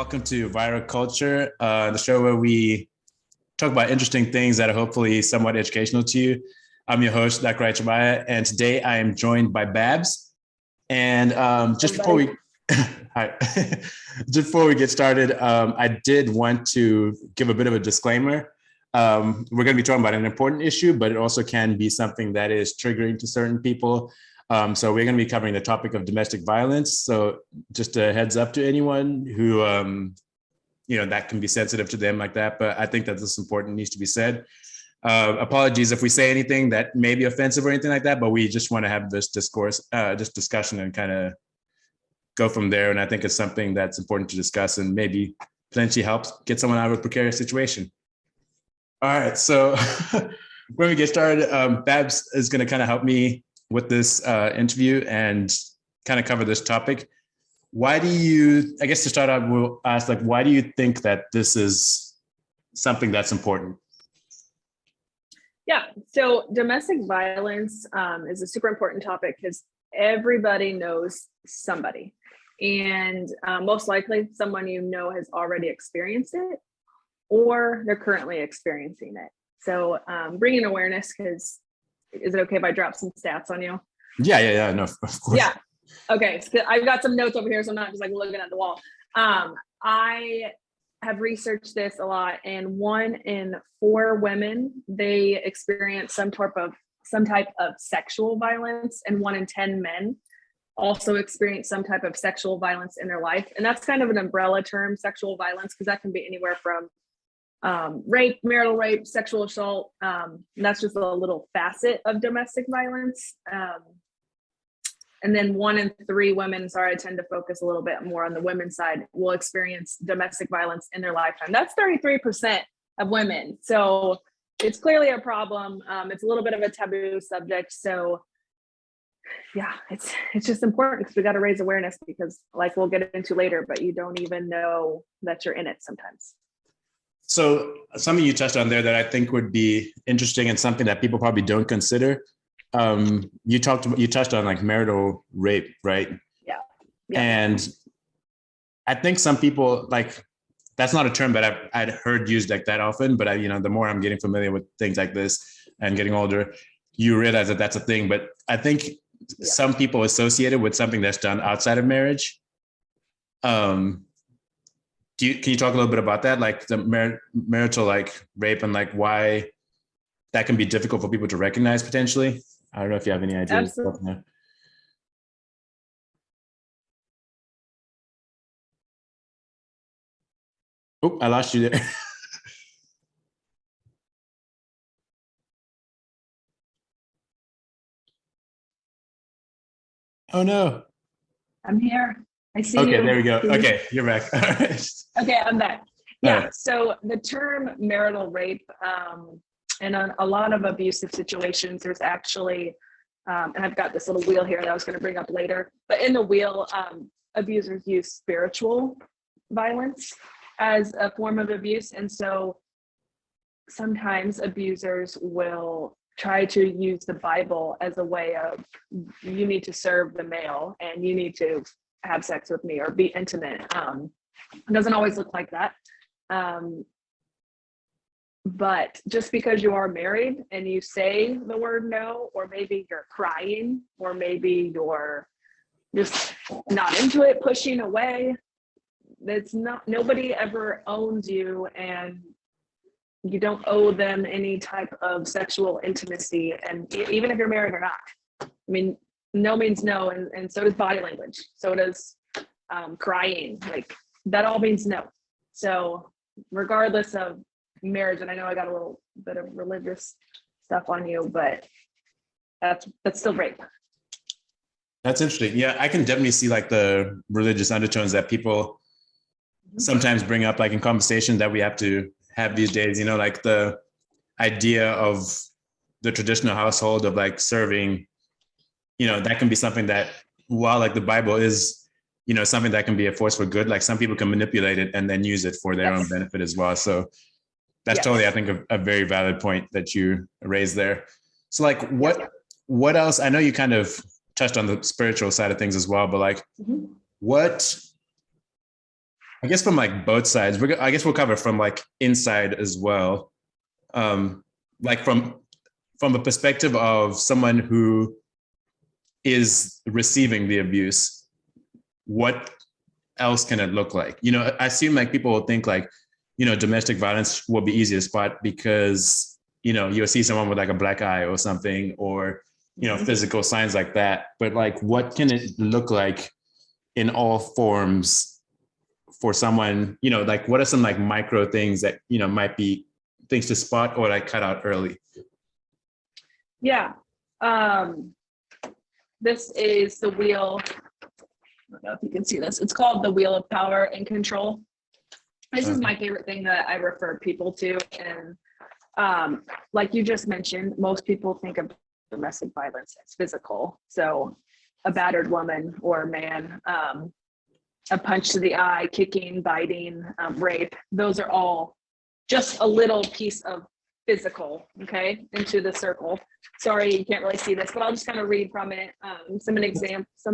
welcome to Viral Culture, the show where we talk about interesting things that are hopefully somewhat educational to you. I'm your host, Dr. Raichmaya, and today I am joined by Babs. And just before we hi. Just before we get started, I did want to give a bit of a disclaimer. We're going to be talking about an important issue, but it also can be something that is triggering to certain people. So we're going to be covering the topic of domestic violence. So just a heads up to anyone who, that can be sensitive to them like that. But I think that this is important, needs to be said. Apologies if we say anything that may be offensive or anything like that, but we just want to have this discussion and kind of go from there. And I think it's something that's important to discuss and maybe potentially helps get someone out of a precarious situation. All right, so when we get started, Babs is going to kind of help me with this interview and kind of cover this topic. Why do you, I guess to start out, we'll ask, why do you think that this is something that's important? Yeah, so domestic violence is a super important topic because everybody knows somebody. And most likely someone has already experienced it or they're currently experiencing it. So bringing awareness, because is it okay if I drop some stats on you? Yeah, no, of course. Yeah, okay, so I've got some notes over here, so I'm not just looking at the wall. I have researched this a lot, and 1 in 4 women, they experience some type of sexual violence, and 1 in 10 men also experience some type of sexual violence in their life. And that's kind of an umbrella term, sexual violence, because that can be anywhere from rape, marital rape, sexual assault. That's just a little facet of domestic violence. And then 1 in 3 women, I tend to focus a little bit more on the women's side, will experience domestic violence in their lifetime. That's 33% of women. So it's clearly a problem. It's a little bit of a taboo subject. So yeah, it's just important because we got to raise awareness, because we'll get into later, but you don't even know that you're in it sometimes. So something you touched on there that I think would be interesting and something that people probably don't consider. You touched on marital rape, right? Yeah. And I think some people that's not a term that I'd heard used that often, but the more I'm getting familiar with things like this and getting older, you realize that that's a thing. But I think some people associate it with something that's done outside of marriage. Can you talk a little bit about that, the marital rape and why that can be difficult for people to recognize potentially? I don't know if you have any ideas. Absolutely. Oh, I lost you there. Oh no. I'm here. I see you. Okay, there we go. See okay, you're back. All right. Okay, I'm back. Yeah, right. So the term marital rape, and a lot of abusive situations, there's actually, and I've got this little wheel here that I was going to bring up later, but in the wheel, abusers use spiritual violence as a form of abuse. And so sometimes abusers will try to use the Bible as a way of, you need to serve the male and you need to have sex with me or be intimate. It doesn't always look like that. But just because you are married and you say the word no, or maybe you're crying, or maybe you're just not into it, pushing away, nobody ever owns you, and you don't owe them any type of sexual intimacy. And even if you're married or not, I mean, no means no. And so does body language. So does crying, that all means no. So regardless of marriage, and I know I got a little bit of religious stuff on you, but that's still rape. That's interesting. Yeah, I can definitely see the religious undertones that people sometimes bring up in conversation that we have to have these days, the idea of the traditional household of serving, that can be something that, while the Bible is, something that can be a force for good, some people can manipulate it and then use it for their own benefit as well. So that's totally, I think, a very valid point that you raised there. So what else? I know you kind of touched on the spiritual side of things as well, but what I guess from like both sides. I guess we'll cover from like inside as well. Like from a perspective of someone who is receiving the abuse, what else can it look like? You know, I assume like people will think like, you know, domestic violence will be easy to spot because, you know, you'll see someone with like a black eye or something, or, you know, physical signs like that. But like, what can it look like in all forms for someone, you know, like what are some like micro things that, you know, might be things to spot or like cut out early? Yeah. This is the wheel. I don't know if you can see this. It's called the wheel of power and control. This is my favorite thing that I refer people to. And like you just mentioned, most people think of domestic violence as physical. So a battered woman or man, a punch to the eye, kicking, biting, rape, those are all just a little piece of physical, okay, into the circle. Sorry, you can't really see this, but I'll just kind of read from it. Some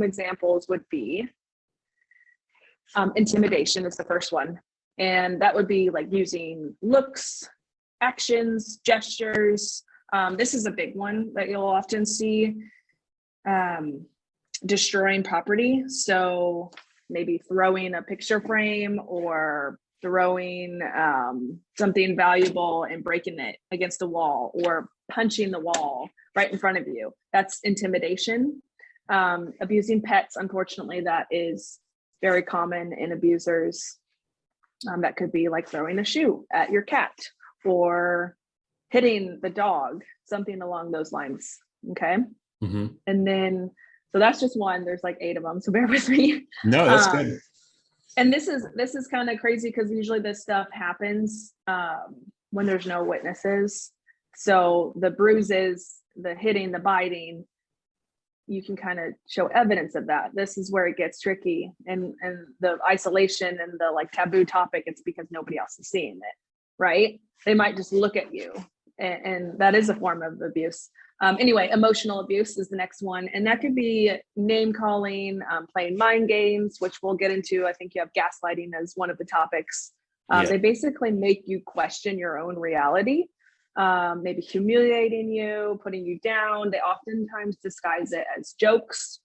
examples would be intimidation is the first one. And that would be like using looks, actions, gestures. This is a big one that you'll often see. Destroying property. So maybe throwing a picture frame or throwing something valuable and breaking it against a wall, or punching the wall right in front of you. That's intimidation. Abusing pets, unfortunately, that is very common in abusers. That could be like throwing a shoe at your cat or hitting the dog, something along those lines. Okay. Mm-hmm. And then, so that's just one. There's like 8 of them, so bear with me. No, that's good. And this is kind of crazy because usually this stuff happens when there's no witnesses. So the bruises, the hitting, the biting, you can kind of show evidence of that. This is where it gets tricky, and the isolation and the like taboo topic, it's because nobody else is seeing it, right? They might just look at you, and that is a form of abuse. Anyway, emotional abuse is the next one. And that could be name calling, playing mind games, which we'll get into. I think you have gaslighting as one of the topics. They basically make you question your own reality, maybe humiliating you, putting you down. They oftentimes disguise it as jokes.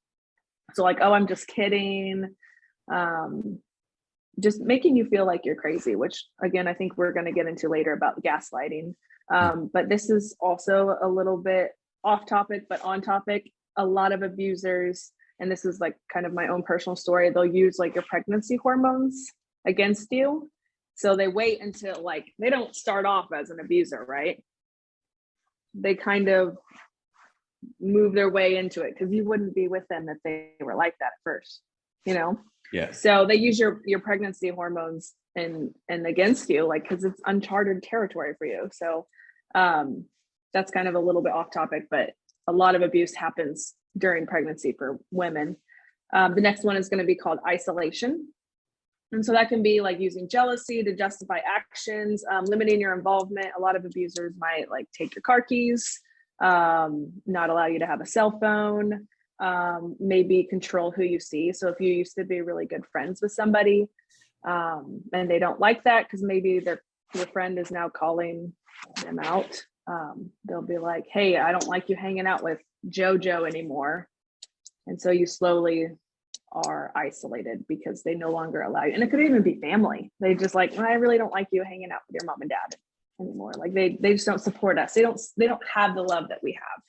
So like, oh, I'm just kidding. Just making you feel like you're crazy, which again, I think we're going to get into later about gaslighting. But this is also a little bit off topic, but on topic. A lot of abusers, and this is like kind of my own personal story, they'll use like your pregnancy hormones against you. So they wait until like, they don't start off as an abuser, right? They kind of move their way into it because you wouldn't be with them if they were like that at first, you know? Yeah. So they use your pregnancy hormones and against you, like, because it's uncharted territory for you. So that's kind of a little bit off topic, but a lot of abuse happens during pregnancy for women. The next one is going to be called isolation. And so that can be like using jealousy to justify actions, limiting your involvement. A lot of abusers might like take your car keys, not allow you to have a cell phone, maybe control who you see. So if you used to be really good friends with somebody, and they don't like that because maybe your friend is now calling them out, they'll be like, hey, I don't like you hanging out with JoJo anymore. And so you slowly are isolated because they no longer allow you. And it could even be family. They just like, well, I really don't like you hanging out with your mom and dad anymore. Like they just don't support us. They don't have the love that we have.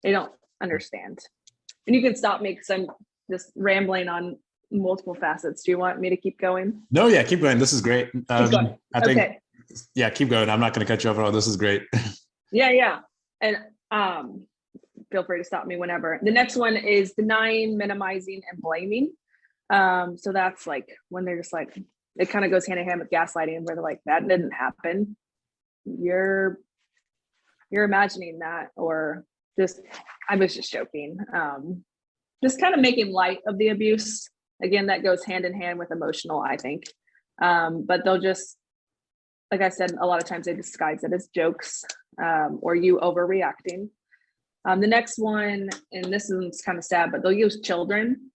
They don't understand. And you can stop me because I'm just rambling on multiple facets. Do you want me to keep going? No, yeah, keep going. This is great. I think, okay. Yeah, keep going. I'm not going to cut you off at all. This is great. Yeah. And feel free to stop me whenever. The next one is denying, minimizing, and blaming. So that's like when they're just like, it kind of goes hand in hand with gaslighting, where they're like, that didn't happen. You're imagining that, or just, I was just joking. Just kind of making light of the abuse. Again, that goes hand in hand with emotional, I think. But they'll just, like I said, a lot of times they disguise it as jokes, or you overreacting. The next one, and this is kind of sad, but they'll use children.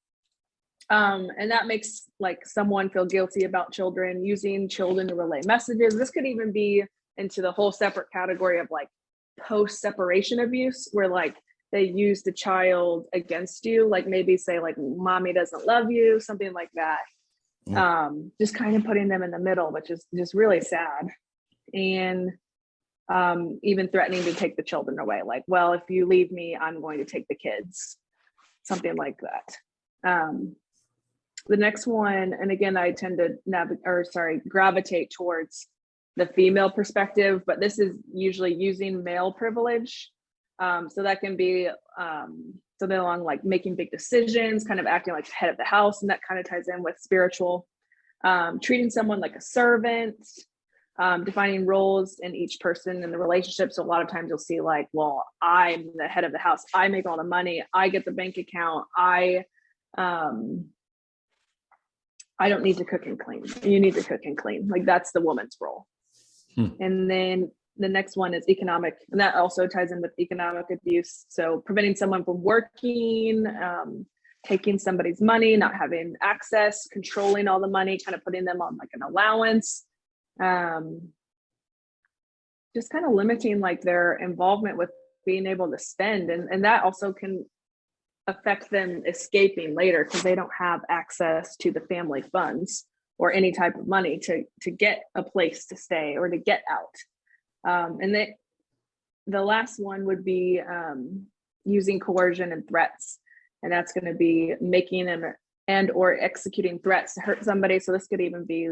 And that makes like someone feel guilty about children, using children to relay messages. This could even be into the whole separate category of like post-separation abuse, where like they use the child against you, like maybe say like mommy doesn't love you, something like that. Just kind of putting them in the middle, which is just really sad. And even threatening to take the children away, like, well, if you leave me, I'm going to take the kids, something like that. The next one, and again, I tend to gravitate towards the female perspective, but this is usually using male privilege. So that can be something along like making big decisions, kind of acting like the head of the house, and that kind of ties in with spiritual. Treating someone like a servant, defining roles in each person in the relationship. So a lot of times you'll see like, well, I'm the head of the house, I make all the money, I get the bank account, I don't need to cook and clean. You need to cook and clean. Like that's the woman's role. And then the next one is economic, and that also ties in with economic abuse. So preventing someone from working, taking somebody's money, not having access, controlling all the money, kind of putting them on like an allowance, just kind of limiting like their involvement with being able to spend. And that also can affect them escaping later because they don't have access to the family funds or any type of money to get a place to stay or to get out. And the last one would be using coercion and threats. And that's going to be making and or executing threats to hurt somebody. So this could even be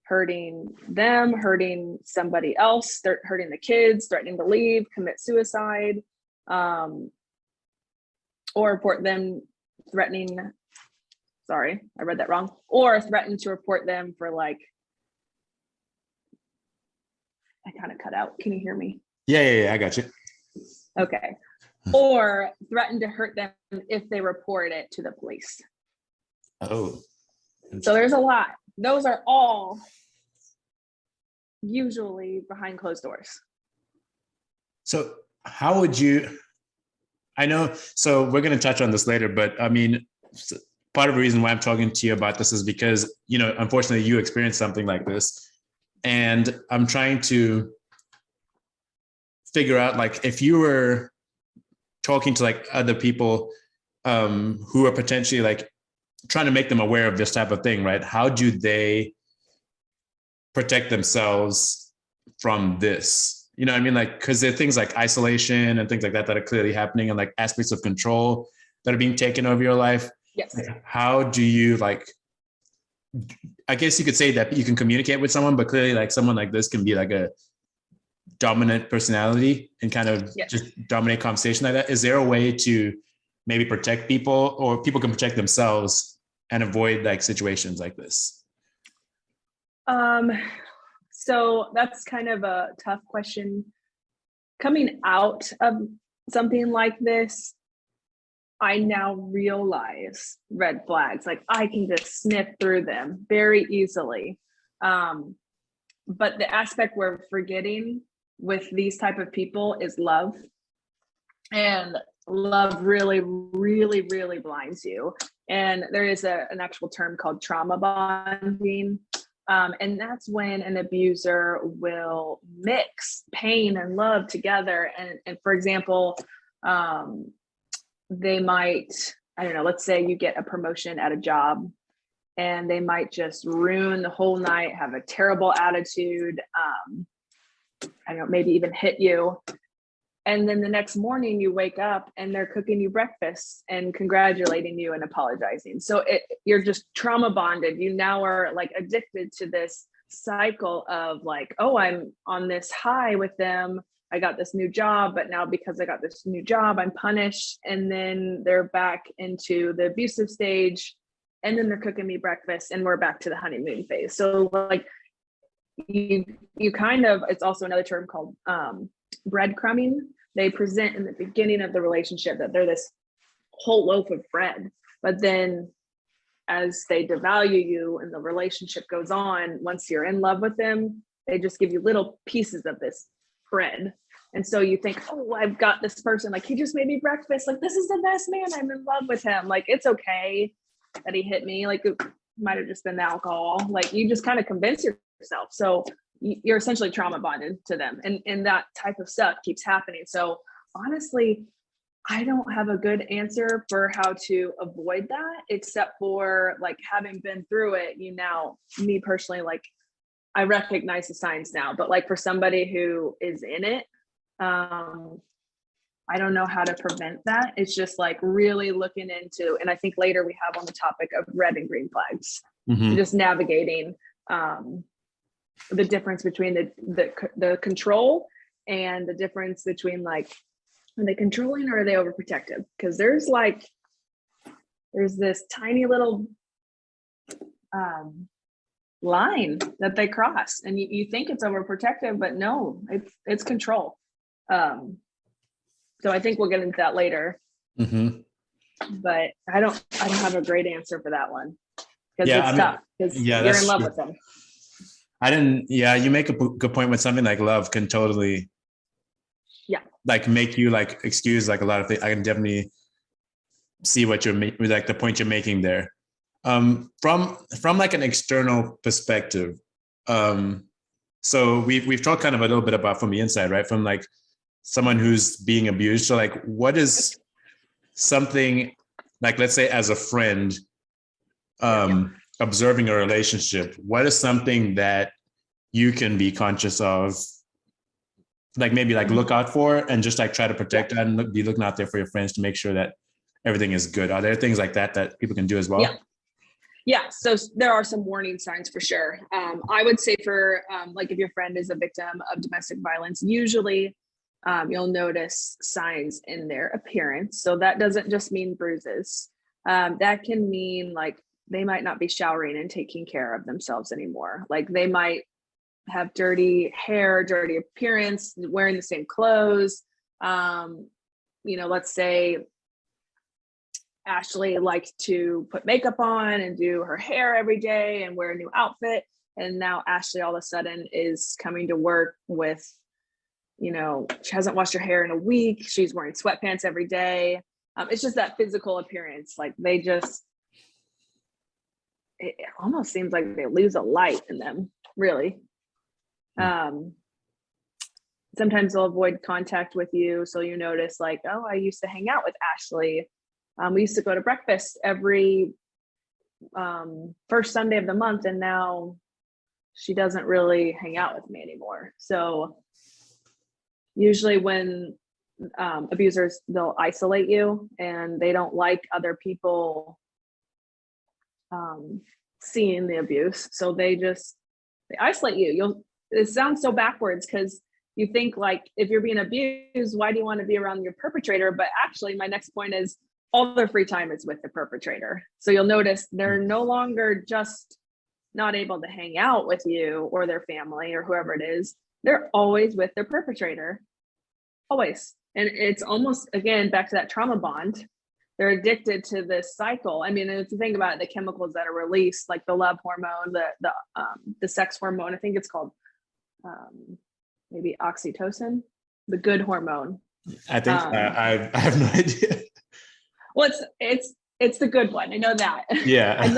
hurting them, hurting somebody else, hurting the kids, threatening to leave, commit suicide, or report them threatening. Sorry, I read that wrong. Or threaten to report them for like, I kind of cut out. Can you hear me? Yeah, I got you. Okay. Or threaten to hurt them if they report it to the police. Oh. So there's a lot. Those are all usually behind closed doors. So how would you, I know, so we're going to touch on this later, but I mean, part of the reason why I'm talking to you about this is because, you know, unfortunately you experienced something like this. And I'm trying to figure out, like, if you were talking to like other people who are potentially like trying to make them aware of this type of thing, right? How do they protect themselves from this? You know what I mean? Like, because there are things like isolation and things like that that are clearly happening, and like aspects of control that are being taken over your life. Yes. Like, how do you, like, I guess you could say that you can communicate with someone, but clearly like someone like this can be like a dominant personality and kind of just dominate conversation like that. Is there a way to maybe protect people, or people can protect themselves and avoid like situations like this? So that's kind of a tough question. Coming out of something like this, I now realize red flags. Like I can just sniff through them very easily. But the aspect we're forgetting with these type of people is love. And love really, really, really blinds you. And there is an actual term called trauma bonding. And that's when an abuser will mix pain and love together. And for example, they might, I don't know, let's say you get a promotion at a job and they might just ruin the whole night, have a terrible attitude, I don't know, maybe even hit you. And then the next morning you wake up and they're cooking you breakfast and congratulating you and apologizing. So you're just trauma bonded. You now are like addicted to this cycle of like, oh, I'm on this high with them. I got this new job, but now because I got this new job, I'm punished. And then they're back into the abusive stage, and then they're cooking me breakfast and we're back to the honeymoon phase. So like you kind of, it's also another term called breadcrumbing. They present in the beginning of the relationship that they're this whole loaf of bread, but then as they devalue you and the relationship goes on, once you're in love with them, they just give you little pieces of this bread. And so you think, oh, I've got this person, like he just made me breakfast, like this is the best man, I'm in love with him, like it's okay. that he hit me. Like it might have just been the alcohol. Like you just kind of convince yourself. So you're essentially trauma bonded to them. And that type of stuff keeps happening. So honestly, I don't have a good answer for how to avoid that, except for like having been through it, me personally, like I recognize the signs now, but like for somebody who is in it, I don't know how to prevent that. It's just like really looking into, and I think later we have on the topic of red and green flags, Mm-hmm. just navigating the difference between the control and the difference between like, are they controlling or are they overprotective? Because there's this tiny little line that they cross, and you think it's overprotective, but no, it's control. So I think we'll get into that later. Mm-hmm. But I don't have a great answer for that one, because it's tough because you're in love with them. You make a good point with something like love can totally like make you like excuse like a lot of things. I can definitely see what you're making, like the point you're making there. From like an external perspective. So we've talked kind of a little bit about from the inside, right? From like someone who's being abused. So like, what is something like, let's say as a friend, observing a relationship, what is something that you can be conscious of, like maybe like look out for and just like try to protect that and be looking out there for your friends to make sure that everything is good? Are there things like that people can do as well? Yeah. So there are some warning signs for sure. I would say for like if your friend is a victim of domestic violence, usually you'll notice signs in their appearance. So that doesn't just mean bruises. That can mean like they might not be showering and taking care of themselves anymore. Like they might have dirty hair, dirty appearance, wearing the same clothes. Let's say Ashley liked to put makeup on and do her hair every day and wear a new outfit. And now Ashley all of a sudden is coming to work with, she hasn't washed her hair in a week. She's wearing sweatpants every day. It's just that physical appearance. Like it almost seems like they lose a light in them, really. Sometimes they'll avoid contact with you. So you notice like, oh, I used to hang out with Ashley. We used to go to breakfast every first Sunday of the month, and now she doesn't really hang out with me anymore. So usually when abusers, they'll isolate you and they don't like other people seeing the abuse. So they isolate you. It sounds so backwards because you think like if you're being abused, why do you want to be around your perpetrator? But actually my next point is all their free time is with the perpetrator. So you'll notice they're no longer just not able to hang out with you or their family or whoever it is. They're always with their perpetrator, always. And it's almost, again, back to that trauma bond. They're addicted to this cycle. I mean, if you think about it, the chemicals that are released, like the love hormone, the sex hormone, I think it's called maybe oxytocin, the good hormone. I think I have no idea. Well, it's the good one. I know that. Yeah. I'm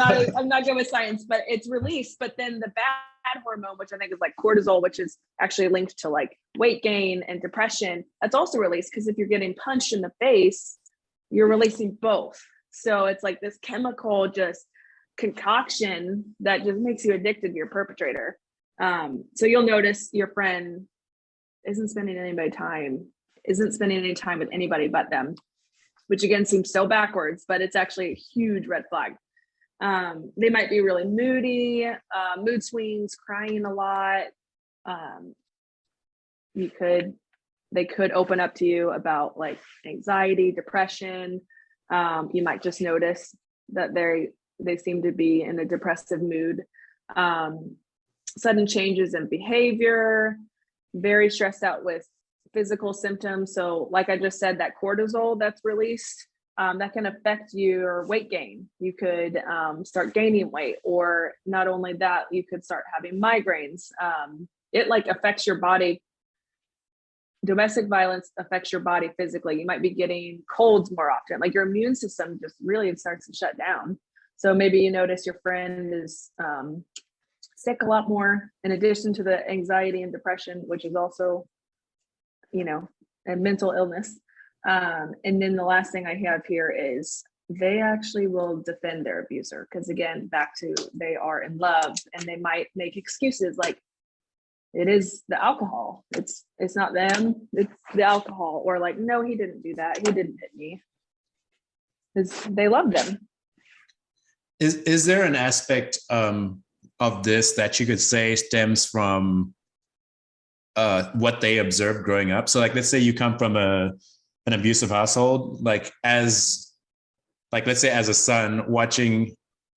not good with science, but it's released. But then the bad hormone, which I think is like cortisol, which is actually linked to like weight gain and depression, that's also released because if you're getting punched in the face, you're releasing both. So it's like this chemical just concoction that just makes you addicted to your perpetrator. So you'll notice your friend isn't spending any time with anybody but them, which again seems so backwards, but it's actually a huge red flag. They might be really moody, mood swings, crying a lot. They could open up to you about like anxiety, depression. You might just notice that they seem to be in a depressive mood. Sudden changes in behavior, very stressed out with physical symptoms. So like I just said, that cortisol that's released, that can affect your weight gain. You could start gaining weight, or not only that, you could start having migraines. It like affects your body. Domestic violence affects your body physically. You might be getting colds more often. Like your immune system just really starts to shut down. So maybe you notice your friend is sick a lot more, in addition to the anxiety and depression, which is also, a mental illness. And then the last thing I have here is they actually will defend their abuser, because again, back to they are in love, and they might make excuses like, it is the alcohol. It's not them, it's the alcohol. Or like, no, he didn't do that. He didn't hit me. Because they love them. Is there an aspect of this that you could say stems from what they observed growing up? So like, let's say you come from an abusive household, let's say as a son watching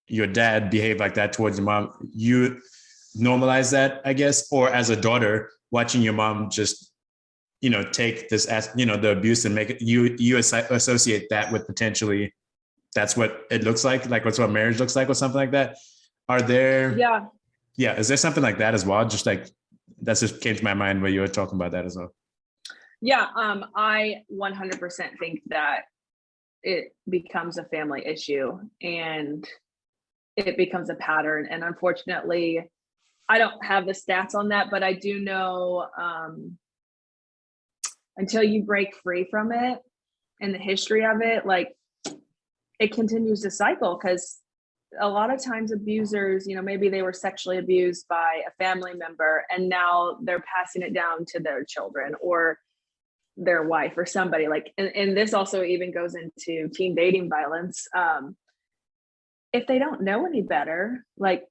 your dad behave like that towards your mom, you normalize that, I guess, or as a daughter watching your mom just, take this as, the abuse and make it, you associate that with potentially that's what it looks like that's what marriage looks like or something like that. Are there, is there something like that as well? Just like, that just came to my mind where you were talking about that as well. Yeah, I 100% think that it becomes a family issue and it becomes a pattern. And unfortunately, I don't have the stats on that, but I do know until you break free from it and the history of it, like it continues to cycle, because a lot of times abusers, maybe they were sexually abused by a family member and now they're passing it down to their children or their wife or somebody like, and this also even goes into teen dating violence. If they don't know any better, like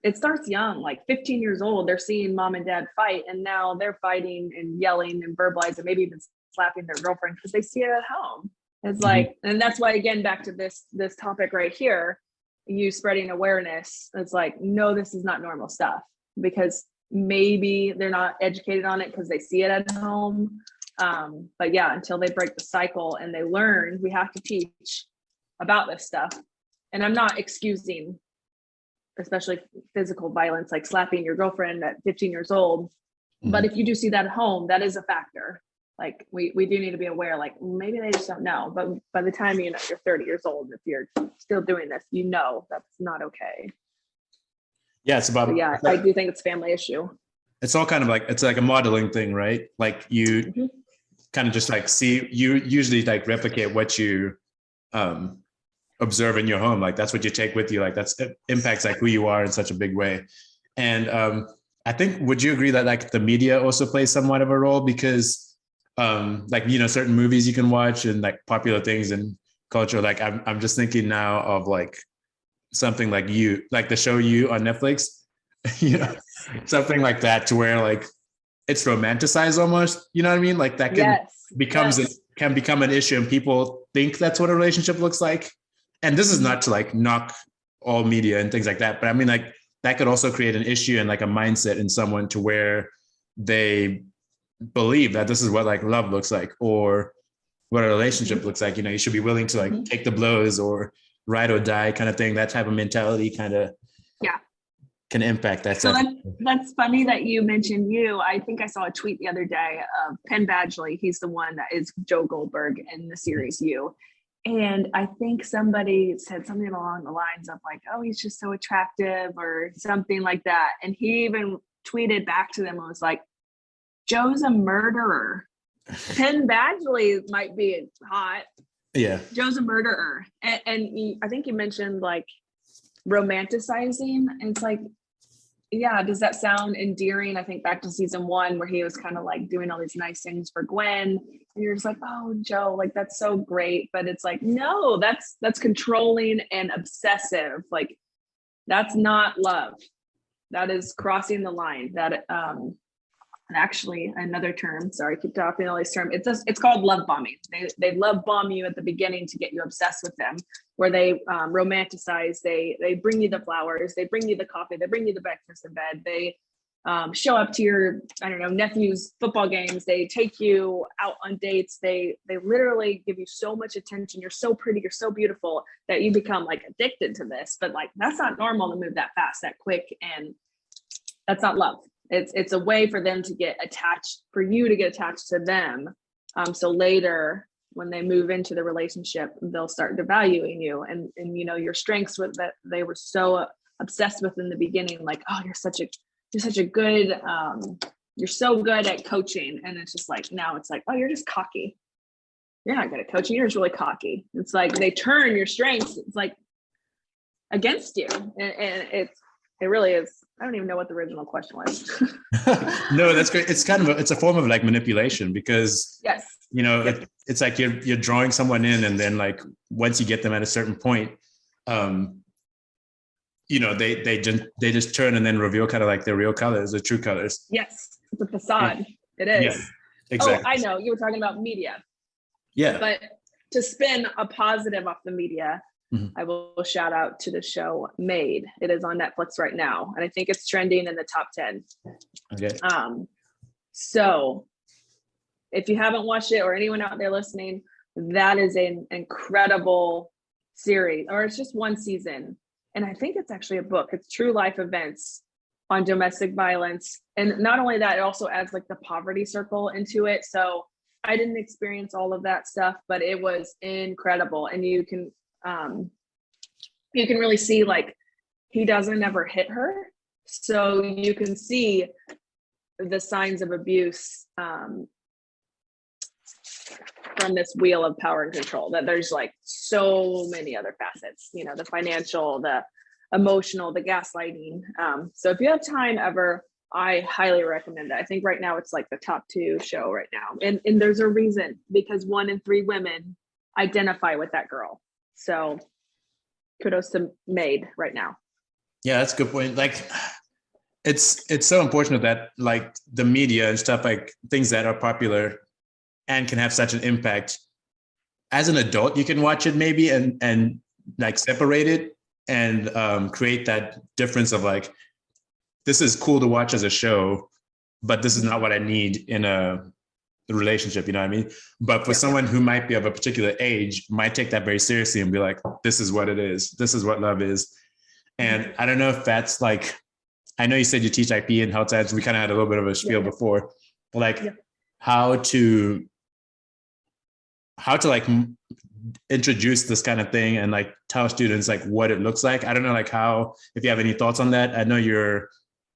it starts young, like 15 years old, they're seeing mom and dad fight, and now they're fighting and yelling and verbalizing, maybe even slapping their girlfriend because they see it at home. It's like, and that's why, again, back to this topic right here, you spreading awareness. It's like, no, this is not normal stuff, because maybe they're not educated on it because they see it at home. But yeah, until they break the cycle and they learn, we have to teach about this stuff. And I'm not excusing, especially physical violence, like slapping your girlfriend at 15 years old. But if you do see that at home, that is a factor. Like we do need to be aware, like maybe they just don't know. But by the time you're 30 years old, if you're still doing this, that's not okay. Yeah, it's about. So I do think it's a family issue. It's all kind of like, it's like a modeling thing, right? Like you kind of just like you usually like replicate what you observe in your home. Like that's what you take with you. Like it impacts like who you are in such a big way. And I think, would you agree that like the media also plays somewhat of a role? Because certain movies you can watch and like popular things in culture. Like I'm just thinking now of like something like the show You on Netflix, something like that, to where like it's romanticized almost, you know what I mean? Like that can can become an issue, and people think that's what a relationship looks like. And this is not to like knock all media and things like that, but I mean, like that could also create an issue and like a mindset in someone to where they believe that this is what like love looks like, or what a relationship looks like. You should be willing to like take the blows or ride or die kind of thing. That type of mentality kind of can impact that. So that's funny that you mentioned You. I think I saw a tweet the other day of Penn Badgley. He's the one that is Joe Goldberg in the series You. And I think somebody said something along the lines of like, oh, he's just so attractive or something like that. And he even tweeted back to them and was like, Joe's a murderer. Penn Badgley might be hot. Yeah. Joe's a murderer. And I think you mentioned like romanticizing. And it's like, yeah, does that sound endearing? I think back to season 1 where he was kind of like doing all these nice things for Gwen. And you're just like, oh, Joe, like that's so great. But it's like, no, that's controlling and obsessive. Like that's not love. That is crossing the line. That actually another term, sorry, I keep talking all these terms. It's called love bombing. They love bomb you at the beginning to get you obsessed with them, where they romanticize, they bring you the flowers, they bring you the coffee, they bring you the breakfast in bed, they show up to your, I don't know, nephew's football games, they take you out on dates, they literally give you so much attention. You're so pretty, you're so beautiful, that you become like addicted to this. But like that's not normal to move that fast, that quick, and that's not love. It's a way for them to get attached, for you to get attached to them. So later, when they move into the relationship, they'll start devaluing you and you know, your strengths with that they were so obsessed with in the beginning, like, oh, you're such a good, you're so good at coaching. And it's just like, now it's like, oh, you're just cocky. You're not good at coaching. You're just really cocky. It's like they turn your strengths, it's like against you. And it really is. I don't even know what the original question was. No, that's great. It's kind of it's a form of like manipulation because, yes, you know, it's like you're drawing someone in, and then like once you get them at a certain point, you know, they just turn and then reveal kind of like their real colors, their true colors. Yes, it's a facade. It is. Yeah, exactly. Oh, I know. You were talking about media. Yeah. But to spin a positive off the media, Mm-hmm. I will shout out to the show Made. It is on Netflix right now, and I think it's trending in the top 10. Okay. So if you haven't watched it, or anyone out there listening, that is an incredible series, or it's just one season. And I think it's actually a book. It's true life events on domestic violence. And not only that, it also adds like the poverty circle into it. So I didn't experience all of that stuff, but it was incredible. And you can really see, like, he doesn't ever hit her. So you can see the signs of abuse from this wheel of power and control, that there's like so many other facets, you know, the financial, the emotional, the gaslighting. So if you have time ever, I highly recommend it. I think right now it's like the top 2 show right now. And there's a reason, because 1 in 3 women identify with that girl. So kudos to Made right now. Yeah, that's a good point. Like, it's so important that like the media and stuff, like things that are popular and can have such an impact. As an adult, you can watch it maybe and like separate it and create that difference of like, this is cool to watch as a show, but this is not what I need in a relationship, you know what I mean? But for someone who might be of a particular age, might take that very seriously and be like, this is what it is. This is what love is. And I don't know if that's like, I know you said you teach IP and health science. We kind of had a little bit of a spiel before, but like how to like introduce this kind of thing and like tell students like what it looks like. I don't know, like how, if you have any thoughts on that. I know you're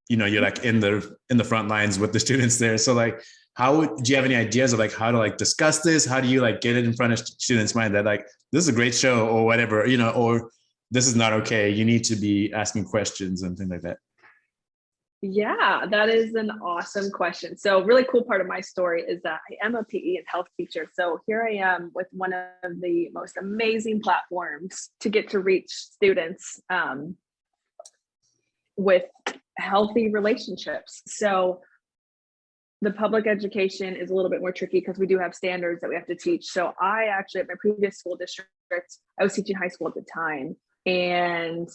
like in the front lines with the students there. So like, do you have any ideas of like how to like discuss this? How do you like get it in front of students' mind that like, this is a great show or whatever, you know, or this is not okay. You need to be asking questions and things like that. Yeah, that is an awesome question. So really cool part of my story is that I am a PE and health teacher. So here I am with one of the most amazing platforms to get to reach students with healthy relationships. So the public education is a little bit more tricky because we do have standards that we have to teach. So I actually, at my previous school district, I was teaching high school at the time. And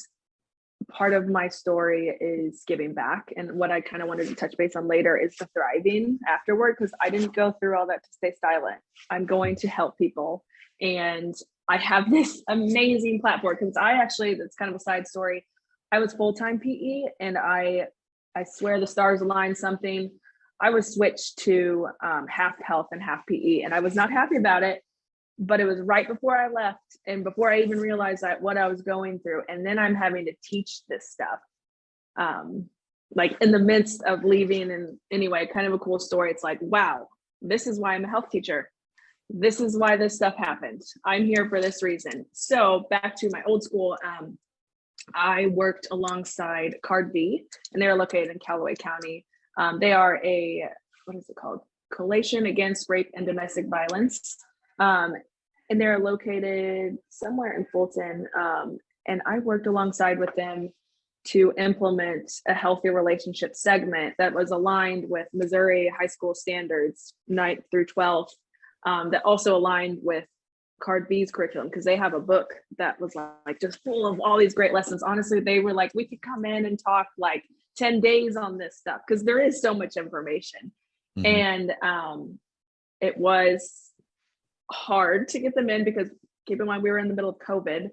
part of my story is giving back. And what I kind of wanted to touch base on later is the thriving afterward, because I didn't go through all that to stay silent. I'm going to help people. And I have this amazing platform because that's kind of a side story. I was full-time PE, and I swear the stars aligned something. I was switched to half health and half PE, and I was not happy about it, but it was right before I left and before I even realized what I was going through. And then I'm having to teach this stuff, like in the midst of leaving. And anyway, kind of a cool story. It's like, wow, this is why I'm a health teacher. This is why this stuff happened. I'm here for this reason. So back to my old school, I worked alongside Card B, and they're located in Callaway County. They are what is it called? Coalition Against Rape and Domestic Violence. And they're located somewhere in Fulton. And I worked alongside with them to implement a healthy relationship segment that was aligned with Missouri high school standards, 9th through 12th, that also aligned with Card B's curriculum, because they have a book that was like just full of all these great lessons. Honestly, they were like, we could come in and talk like 10 days on this stuff because there is so much information. And it was hard to get them in because keep in mind, we were in the middle of COVID.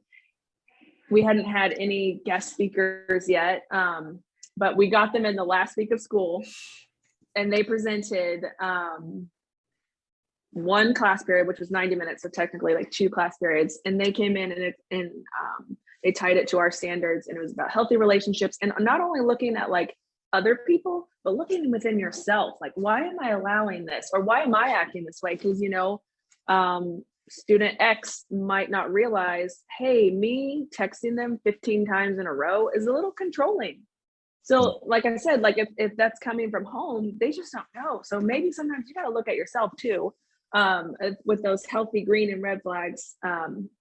We hadn't had any guest speakers yet, but we got them in the last week of school, and they presented one class period, which was 90 minutes, so technically like 2 class periods, and they came in and they tied it to our standards, and it was about healthy relationships, and not only looking at like other people, but looking within yourself, like, why am I allowing this, or why am I acting this way? Because student X might not realize, hey, me texting them 15 times in a row is a little controlling. So like I said, like if that's coming from home, they just don't know. So maybe sometimes you got to look at yourself too, with those healthy green and red flags.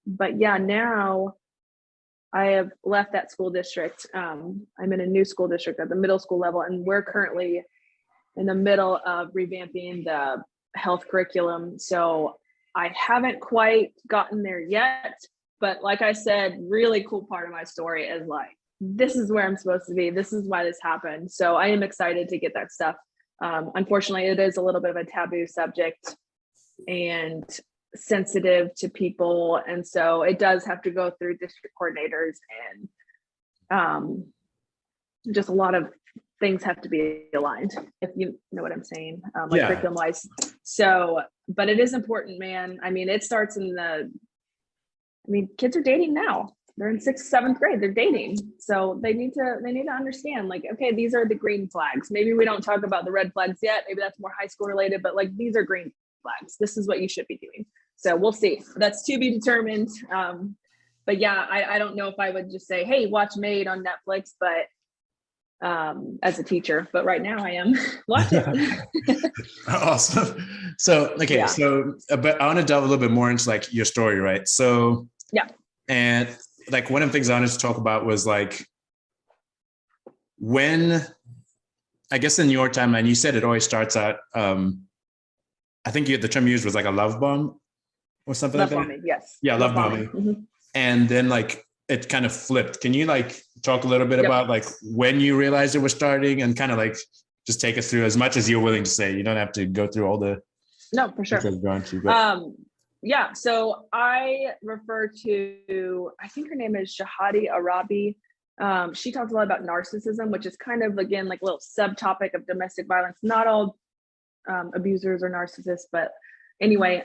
But yeah, now I have left that school district. I'm in a new school district at the middle school level, and we're currently in the middle of revamping the health curriculum. So I haven't quite gotten there yet, but like I said, really cool part of my story is like, this is where I'm supposed to be. This is why this happened. So I am excited to get that stuff. Unfortunately, it is a little bit of a taboo subject and sensitive to people. And so it does have to go through district coordinators, and just a lot of things have to be aligned, if you know what I'm saying, curriculum wise. So, but it is important, man. I mean, it starts kids are dating now. They're in 6th, 7th grade. They're dating. So they need to understand, like, okay, these are the green flags. Maybe we don't talk about the red flags yet. Maybe that's more high school related, but like, these are green flags. This is what you should be doing. So we'll see. That's to be determined. But yeah, I don't know if I would just say, hey, watch Maid on Netflix, but as a teacher, but right now I am. Watch it. Awesome. So, okay. Yeah. So, but I want to delve a little bit more into like your story, right? So, yeah. And like one of the things I wanted to talk about was like, when, I guess in your timeline, you said it always starts out, I think the term you used was like a love bomb or something love like bombing, that. Yes. Yeah. Love bombing. Mm-hmm. And then like, it kind of flipped. Can you like talk a little bit about like when you realized it was starting, and kind of like just take us through as much as you're willing to say? You don't have to go through all the. No, for sure. Yeah. So I refer to, I think her name is Shahadi Arabi. She talks a lot about narcissism, which is kind of, again, like a little subtopic of domestic violence. Not all abusers are narcissists, but anyway,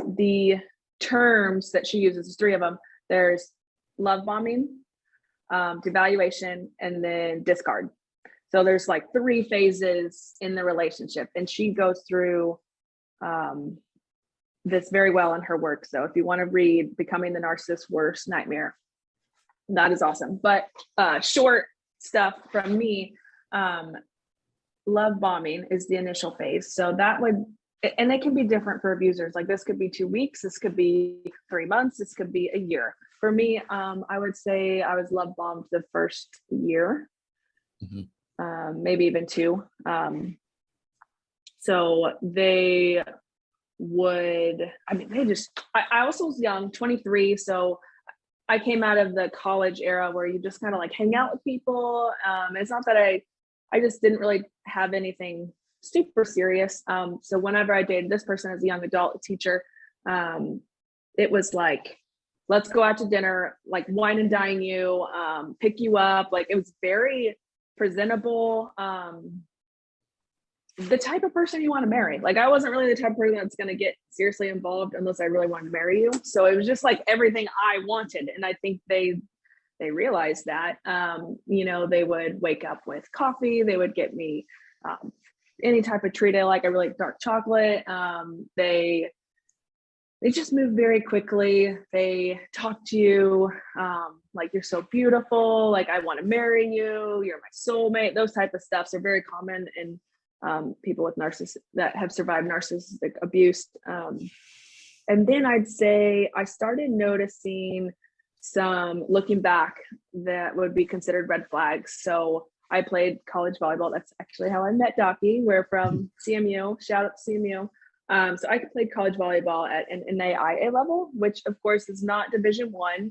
the terms that she uses, there's 3 of them. There's love bombing, devaluation, and then discard. So there's like 3 phases in the relationship, and she goes through this very well in her work. So if you want to read Becoming the Narcissist's Worst Nightmare, that is awesome. But short stuff from me, love bombing is the initial phase. So that would, and it can be different for abusers. Like this could be 2 weeks, this could be 3 months, this could be a year. For me, I would say I was love bombed the first year, maybe even 2. So they would, I also was young, 23. So I came out of the college era where you just kind of like hang out with people. It's not that I just didn't really have anything super serious. So whenever I dated this person as a young adult teacher, it was like, let's go out to dinner, like wine and dine you, pick you up. Like it was very presentable. The type of person you want to marry. Like I wasn't really the type of person that's going to get seriously involved unless I really wanted to marry you. So it was just like everything I wanted. And I think they realized that. They would wake up with coffee. They would get me any type of treat I like. I really like dark chocolate. They just move very quickly. They talk to you like you're so beautiful. Like I want to marry you. You're my soulmate. Those type of stuffs are very common in people with that have survived narcissistic abuse. And then I'd say I started noticing some, looking back, that would be considered red flags. So I played college volleyball. That's actually how I met Docky. We're from CMU. Shout out to CMU. So I played college volleyball at an NAIA level, which of course is not Division I.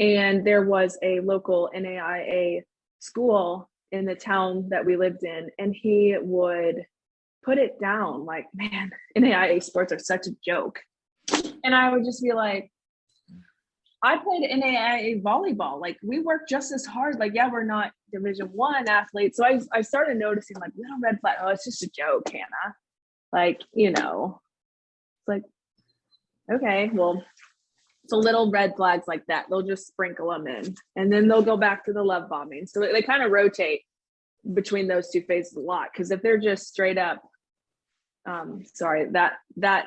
And there was a local NAIA school in the town that we lived in, and he would put it down like, man, NAIA sports are such a joke. And I would just be like, I played NAIA volleyball. Like we work just as hard. Like, yeah, we're not Division I athletes. So I started noticing like little red flag. Oh, it's just a joke, Hannah. Like, It's like, okay, well, so little red flags like that, they'll just sprinkle them in, and then they'll go back to the love bombing. So they kind of rotate between those two phases a lot. Because if they're just straight up, sorry, that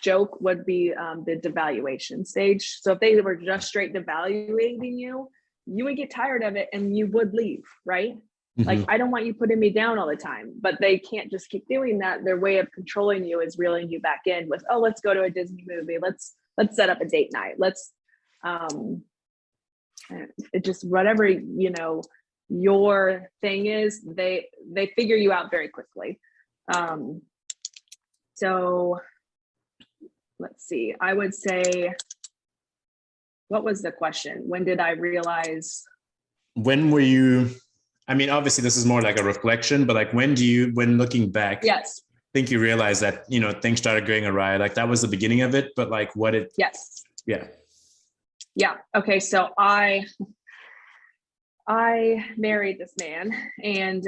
joke would be the devaluation stage. So if they were just straight devaluating you, you would get tired of it and you would leave, right? Mm-hmm. Like, I don't want you putting me down all the time, but they can't just keep doing that. Their way of controlling you is reeling you back in with, oh, let's go to a Disney movie. Let's set up a date night. Let's, it just, whatever, you know, your thing is, they figure you out very quickly. So let's see, I would say, what was the question? When did I realize? When were you, I mean, obviously this is more like a reflection, but like, when looking back, yes, think you realized that, you know, things started going awry? Like, that was the beginning of it, but like, what it, yes. Yeah. Okay. So I married this man, and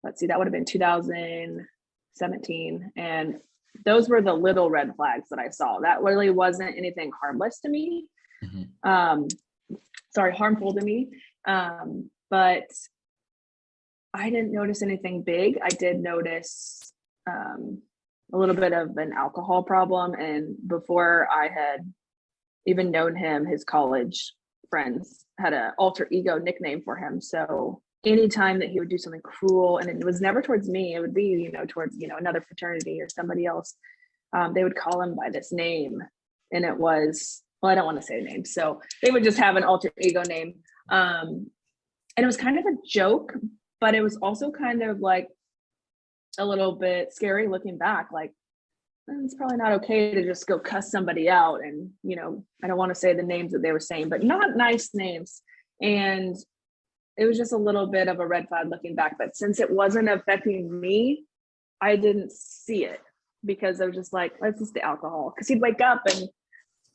let's see, that would have been 2017. And those were the little red flags that I saw. That really wasn't anything harmless to me. Mm-hmm. Harmful to me. But I didn't notice anything big. I did notice a little bit of an alcohol problem. And before I had even known him, his college friends had an alter ego nickname for him. So anytime that he would do something cruel, and it was never towards me, it would be, you know, towards, you know, another fraternity or somebody else, they would call him by this name. And it was, well, I don't want to say a name. So they would just have an alter ego name. And it was kind of a joke, but it was also kind of like a little bit scary looking back. Like, it's probably not okay to just go cuss somebody out. And, you know, I don't want to say the names that they were saying, but not nice names. And it was just a little bit of a red flag looking back. But since it wasn't affecting me, I didn't see it, because I was just like, that's just the alcohol. Because he'd wake up and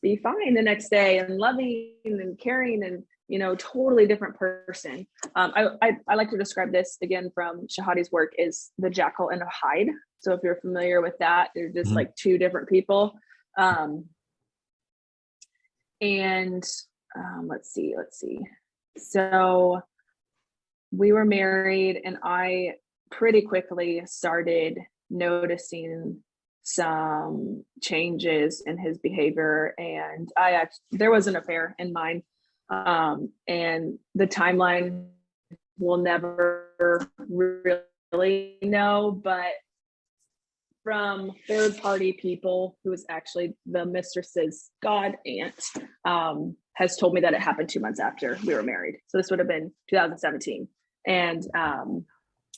be fine the next day and loving and caring and, you know, totally different person. I like to describe this again from Shahadi's work is the Jekyll and Hyde. So if you're familiar with that, they're just mm-hmm. like two different people. Let's see. So we were married, and I pretty quickly started noticing some changes in his behavior, and there was an affair in mine, and the timeline we'll never really know, but from third party people, who is actually the mistress's god aunt, has told me that it happened 2 months after we were married. So this would have been 2017. And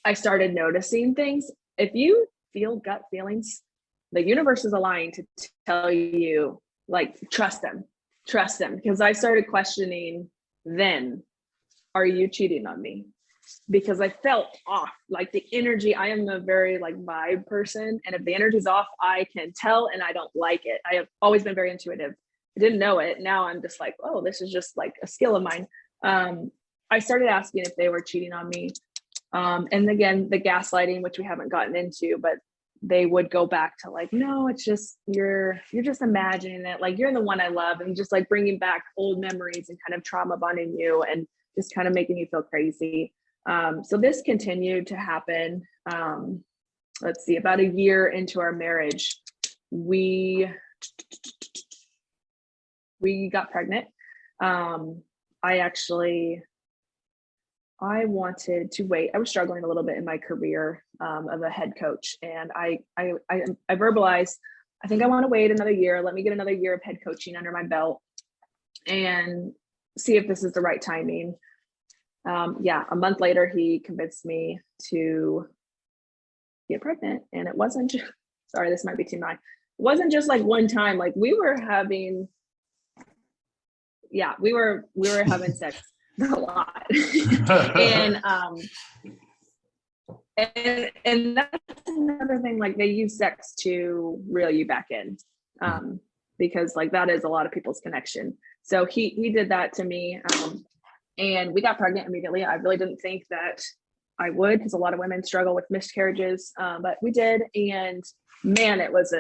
I started noticing things. If you feel gut feelings, the universe is aligned to tell you, like, trust them. Because I started questioning then, are you cheating on me? Because I felt off, like the energy. I am a very like vibe person. And if the energy's off, I can tell, and I don't like it. I have always been very intuitive. I didn't know it. Now I'm just like, oh, this is just like a skill of mine. I started asking if they were cheating on me. And again, the gaslighting, which we haven't gotten into, but they would go back to like, no, it's just, you're just imagining it. Like, you're the one I love, and just like bringing back old memories and kind of trauma bonding you and just kind of making you feel crazy. So this continued to happen. Let's see, about a year into our marriage, we got pregnant. I wanted to wait. I was struggling a little bit in my career of a head coach. And I verbalized, I think I want to wait another year. Let me get another year of head coaching under my belt and see if this is the right timing. A month later, he convinced me to get pregnant. And it wasn't just, sorry, this might be too much. It wasn't just like one time. Like, we were having having sex a lot. and that's another thing, like, they use sex to reel you back in, because like that is a lot of people's connection. So he did that to me, and we got pregnant immediately. I really didn't think that I would, because a lot of women struggle with miscarriages, but we did. And man, it was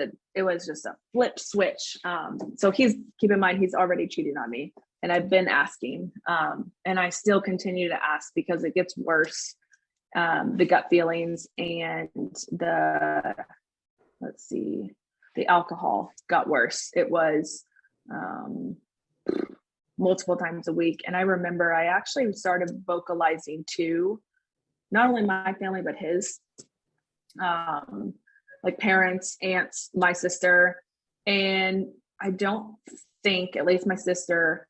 just a flip switch. So keep in mind, he's already cheating on me, and I've been asking, and I still continue to ask because it gets worse. The gut feelings and the alcohol got worse. It was multiple times a week. And I remember I actually started vocalizing to not only my family, but his, like parents, aunts, my sister. And I don't think, at least my sister,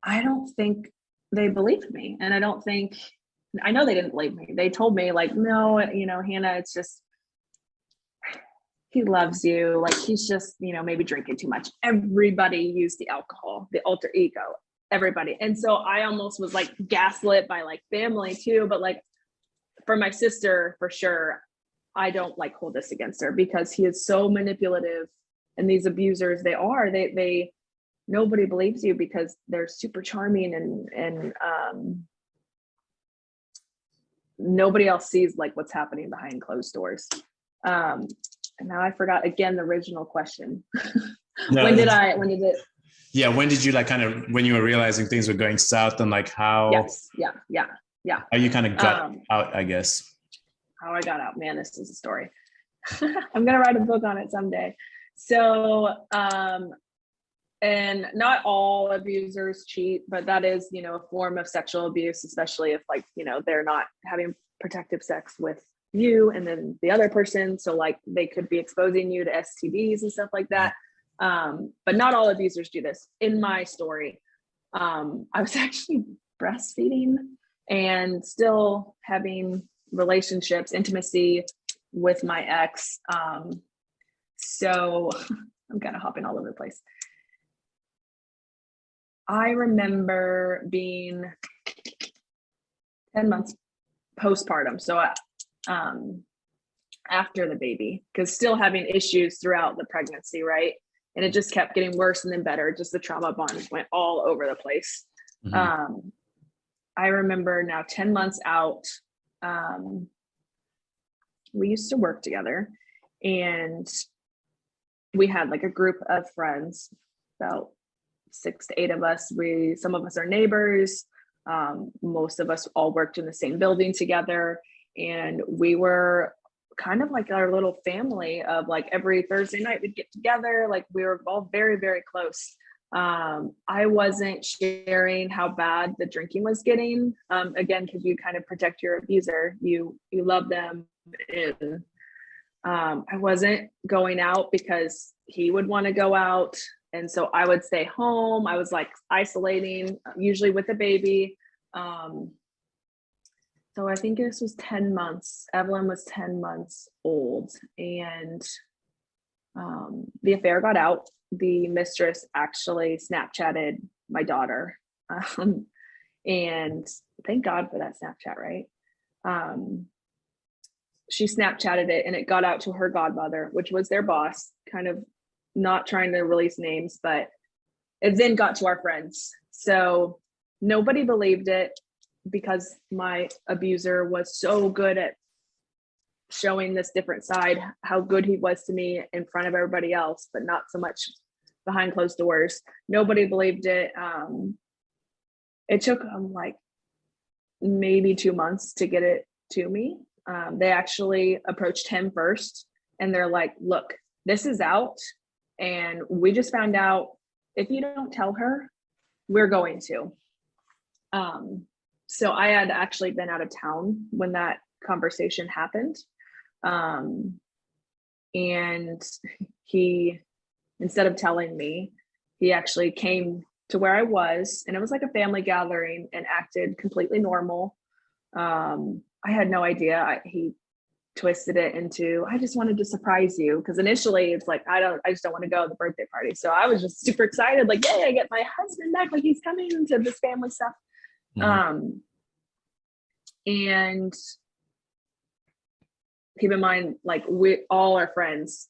I don't think they believed me. And I know they didn't believe me. They told me like, no, Hannah, it's just, he loves you. Like, he's just, maybe drinking too much. Everybody used the alcohol, the alter ego, everybody. And so I almost was like gaslit by like family too. But like for my sister, for sure, I don't like hold this against her because he is so manipulative. And these abusers, they nobody believes you because they're super charming and nobody else sees like what's happening behind closed doors. And now I forgot again the original question. No, when did it? Yeah, when did you like kind of when you were realizing things were going south and like how? Yes, yeah. How you kind of got out, I guess. How I got out, man, this is a story. I'm gonna write a book on it someday. So, and not all abusers cheat, but that is, a form of sexual abuse, especially if like, they're not having protective sex with you and then the other person. So like they could be exposing you to STDs and stuff like that. But not all abusers do this. In my story, I was actually breastfeeding and still having relationships, intimacy with my ex. So I'm kind of hopping all over the place. I remember being 10 months postpartum. So after the baby, because still having issues throughout the pregnancy, right? And it just kept getting worse and then better. Just the trauma bond went all over the place. Mm-hmm. I remember now 10 months out, we used to work together and we had like a group of friends, about 6 to 8 of us. Some of us are neighbors. Most of us all worked in the same building together. And we were kind of like our little family of like every Thursday night we'd get together. Like we were all very, very close. I wasn't sharing how bad the drinking was getting. Again, because you kind of protect your abuser, you love them. And I wasn't going out because he would want to go out. And so I would stay home. I was like isolating, usually with a baby. So I think this was 10 months. Evelyn was 10 months old and the affair got out. The mistress actually Snapchatted my daughter. And thank God for that Snapchat, right? She Snapchatted it and it got out to her godmother, which was their boss, kind of not trying to release names, but it then got to our friends. So nobody believed it because my abuser was so good at showing this different side, how good he was to me in front of everybody else, but not so much behind closed doors. Nobody believed it. It took like maybe 2 months to get it to me. They actually approached him first and they're like, look, this is out. And we just found out if you don't tell her, we're going to. So I had actually been out of town when that conversation happened. And he, instead of telling me, he actually came to where I was, and it was like a family gathering and acted completely normal. I had no idea. He twisted it into, I just wanted to surprise you. Because initially it's like, I just don't want to go to the birthday party. So I was just super excited, like, yay, I get my husband back, like he's coming into this family stuff. Mm-hmm. And keep in mind, like all our friends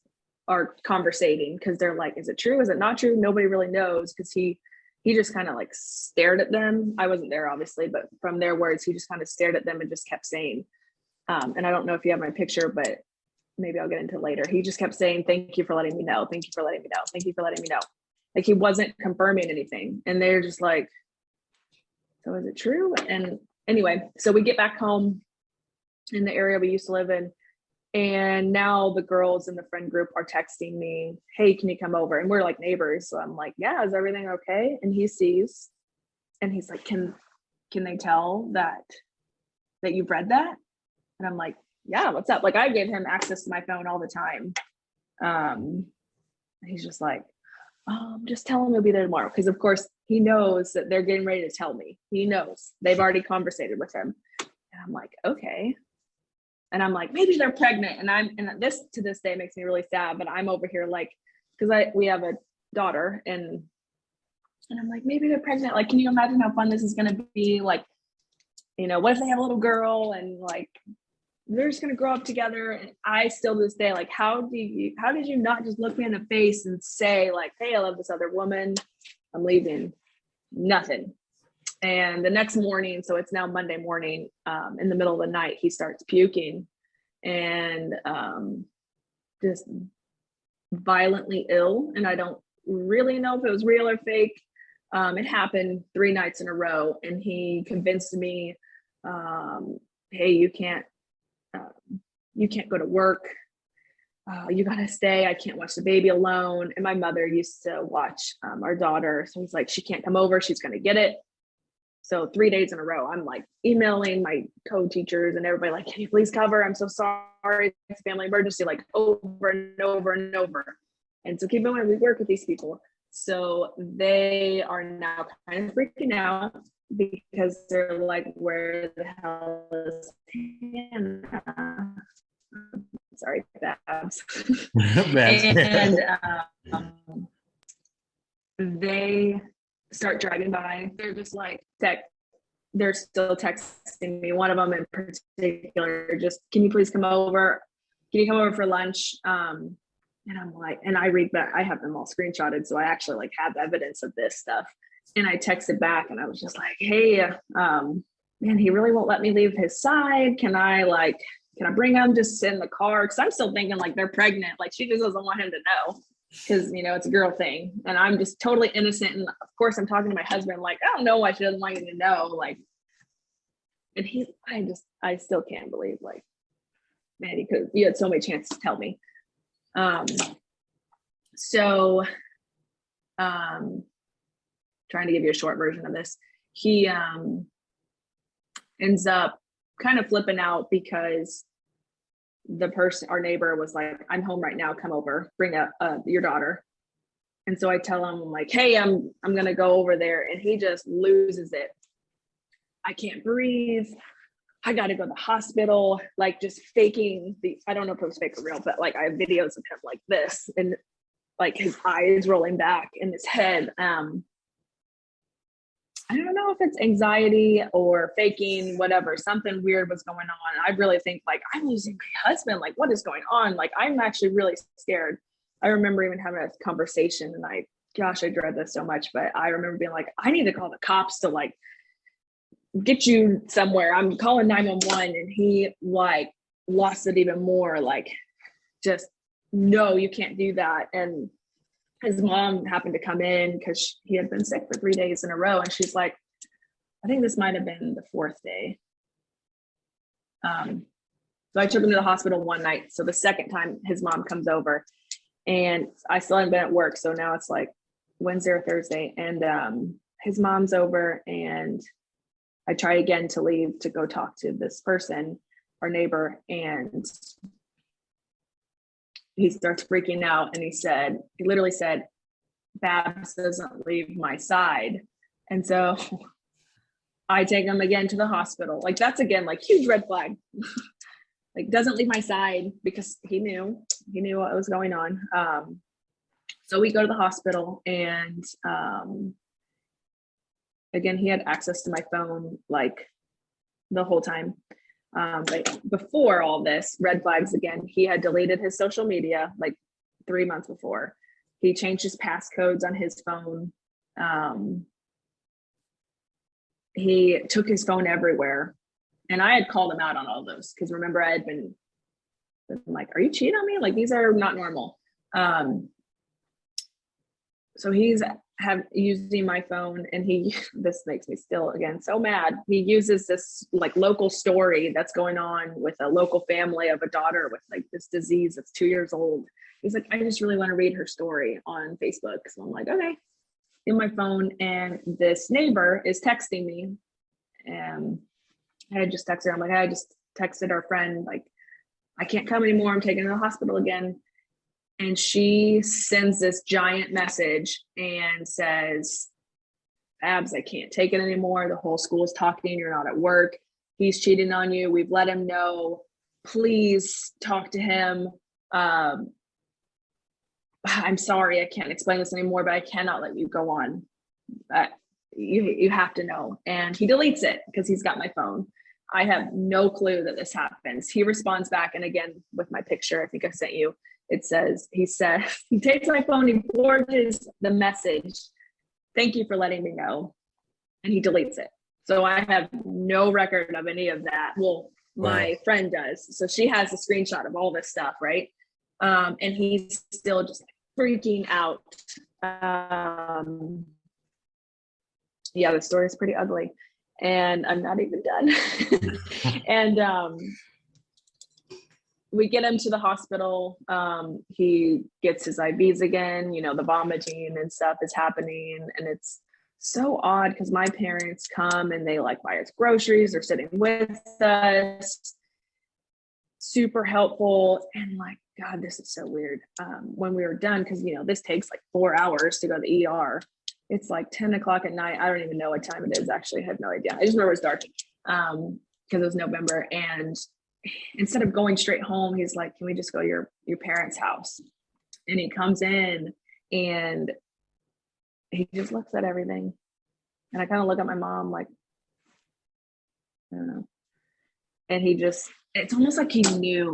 are conversating because they're like, is it true? Is it not true? Nobody really knows because he he just kind of like stared at them. I wasn't there obviously, but from their words, he just kind of stared at them and just kept saying, and I don't know if you have my picture, but maybe I'll get into it later. He just kept saying, "Thank you for letting me know. Thank you for letting me know. Thank you for letting me know." Like he wasn't confirming anything. And they're just like, so is it true? And anyway, so we get back home in the area we used to live in. And now the girls in the friend group are texting me, "Hey, can you come over?" And we're like neighbors. So I'm like, "Yeah, is everything okay?" And he sees, and he's like, can they tell that you've read that? And I'm like, "Yeah, what's up?" Like I gave him access to my phone all the time. He's just like, just tell him he'll be there tomorrow. Because of course he knows that they're getting ready to tell me. He knows they've already conversated with him. And I'm like, okay. And I'm like, maybe they're pregnant. And this to this day makes me really sad, but I'm over here like, because we have a daughter and I'm like, maybe they're pregnant. Like, can you imagine how fun this is going to be? Like, what if they have a little girl and like, they're just going to grow up together. And I still to this day, like, how did you not just look me in the face and say like, "Hey, I love this other woman. I'm leaving." Nothing. And the next morning, so it's now Monday morning, in the middle of the night, he starts puking and just violently ill. And I don't really know if it was real or fake. It happened 3 nights in a row. And he convinced me, "Hey, you can't go to work. You got to stay. I can't watch the baby alone." And my mother used to watch our daughter. So he's like, "She can't come over. She's going to get it." So 3 days in a row, I'm like emailing my co-teachers and everybody like, "Can you please cover? I'm so sorry. It's a family emergency," like over and over and over. And so keep in mind, we work with these people. So they are now kind of freaking out because they're like, "Where the hell is Hannah?" Sorry, Babs. And they start driving by. They're just like, they're still texting me. One of them in particular, just, "Can you please come over? Can you come over for lunch?" And I'm like, and I read back, I have them all screenshotted. So I actually like have evidence of this stuff. And I texted back and I was just like, "Hey, man, he really won't let me leave his side. Can I bring him, just sit in the car?" Cause I'm still thinking like they're pregnant. Like she just doesn't want him to know. Cause it's a girl thing. And I'm just totally innocent. And of course I'm talking to my husband, like, "I don't know why she doesn't want you to know." Like, and I still can't believe like, man, you had so many chances to tell me. So trying to give you a short version of this. He ends up kind of flipping out because the person, our neighbor, was like, "I'm home right now, come over, bring up your daughter." And so I tell him, I'm like, "Hey, I'm gonna go over there," and he just loses it. "I can't breathe. I gotta go to the hospital," like just faking I don't know if it was fake or real, but like I have videos of him like this and like his eyes rolling back in his head. I don't know if it's anxiety or faking, whatever, something weird was going on. I really think like, I'm losing my husband. Like, what is going on? Like, I'm actually really scared. I remember even having a conversation and I dread this so much, but I remember being like, "I need to call the cops to like get you somewhere. I'm calling 911. And he like lost it even more. Like, just, "No, you can't do that." And his mom happened to come in because he had been sick for 3 days in a row. And she's like, I think this might've been the 4th day. So I took him to the hospital one night. So the second time his mom comes over and I still hadn't been at work. So now it's like Wednesday or Thursday. And his mom's over and I try again to leave to go talk to this person, our neighbor. And he starts freaking out and he literally said, "Babs doesn't leave my side." And so I take him again to the hospital. Like that's again, like huge red flag. Like doesn't leave my side because he knew what was going on. So we go to the hospital and again, he had access to my phone like the whole time. But before all this, red flags again, he had deleted his social media like 3 months before. He changed his passcodes on his phone. he took his phone everywhere. And I had called him out on all those because remember I had been like, are you cheating on me? Like, these are not normal. So he's using my phone, and this makes me still again so mad. He uses this like local story that's going on with a local family of a daughter with like this disease that's 2 years old. He's like, I just really want to read her story on Facebook. So I'm like, okay, in my phone, and this neighbor is texting me, and I had just texted her. I'm like, I just texted our friend, like, I can't come anymore. I'm taking her to the hospital again. And she sends this giant message and says, Abs, I can't take it anymore. The whole school is talking. You're not at work. He's cheating on you. We've let him know. Please talk to him. I'm sorry, I can't explain this anymore, but I cannot let you go on. You have to know. And he deletes it because he's got my phone. I have no clue that this happens. He responds back, and again, with my picture, I think I sent you, it says, he takes my phone, he forwards the message, thank you for letting me know, and he deletes it. So I have no record of any of that. Well, my friend does. So she has a screenshot of all this stuff, right? And he's still just freaking out. Yeah, the story is pretty ugly. And I'm not even done. And we get him to the hospital. He gets his IVs again, you know, the vomiting and stuff is happening. And it's so odd because my parents come and they like buy us groceries, they're sitting with us, super helpful. And like, God, this is so weird. When we were done, because, you know, this takes like 4 hours to go to the ER. It's like 10 o'clock at night. I don't even know what time it is. Actually, I have no idea. I just remember it's dark because it was November. And instead of going straight home, he's like, can we just go to your parents' house? And he comes in and he just looks at everything. And I kind of look at my mom like, I don't know. And it's almost like he knew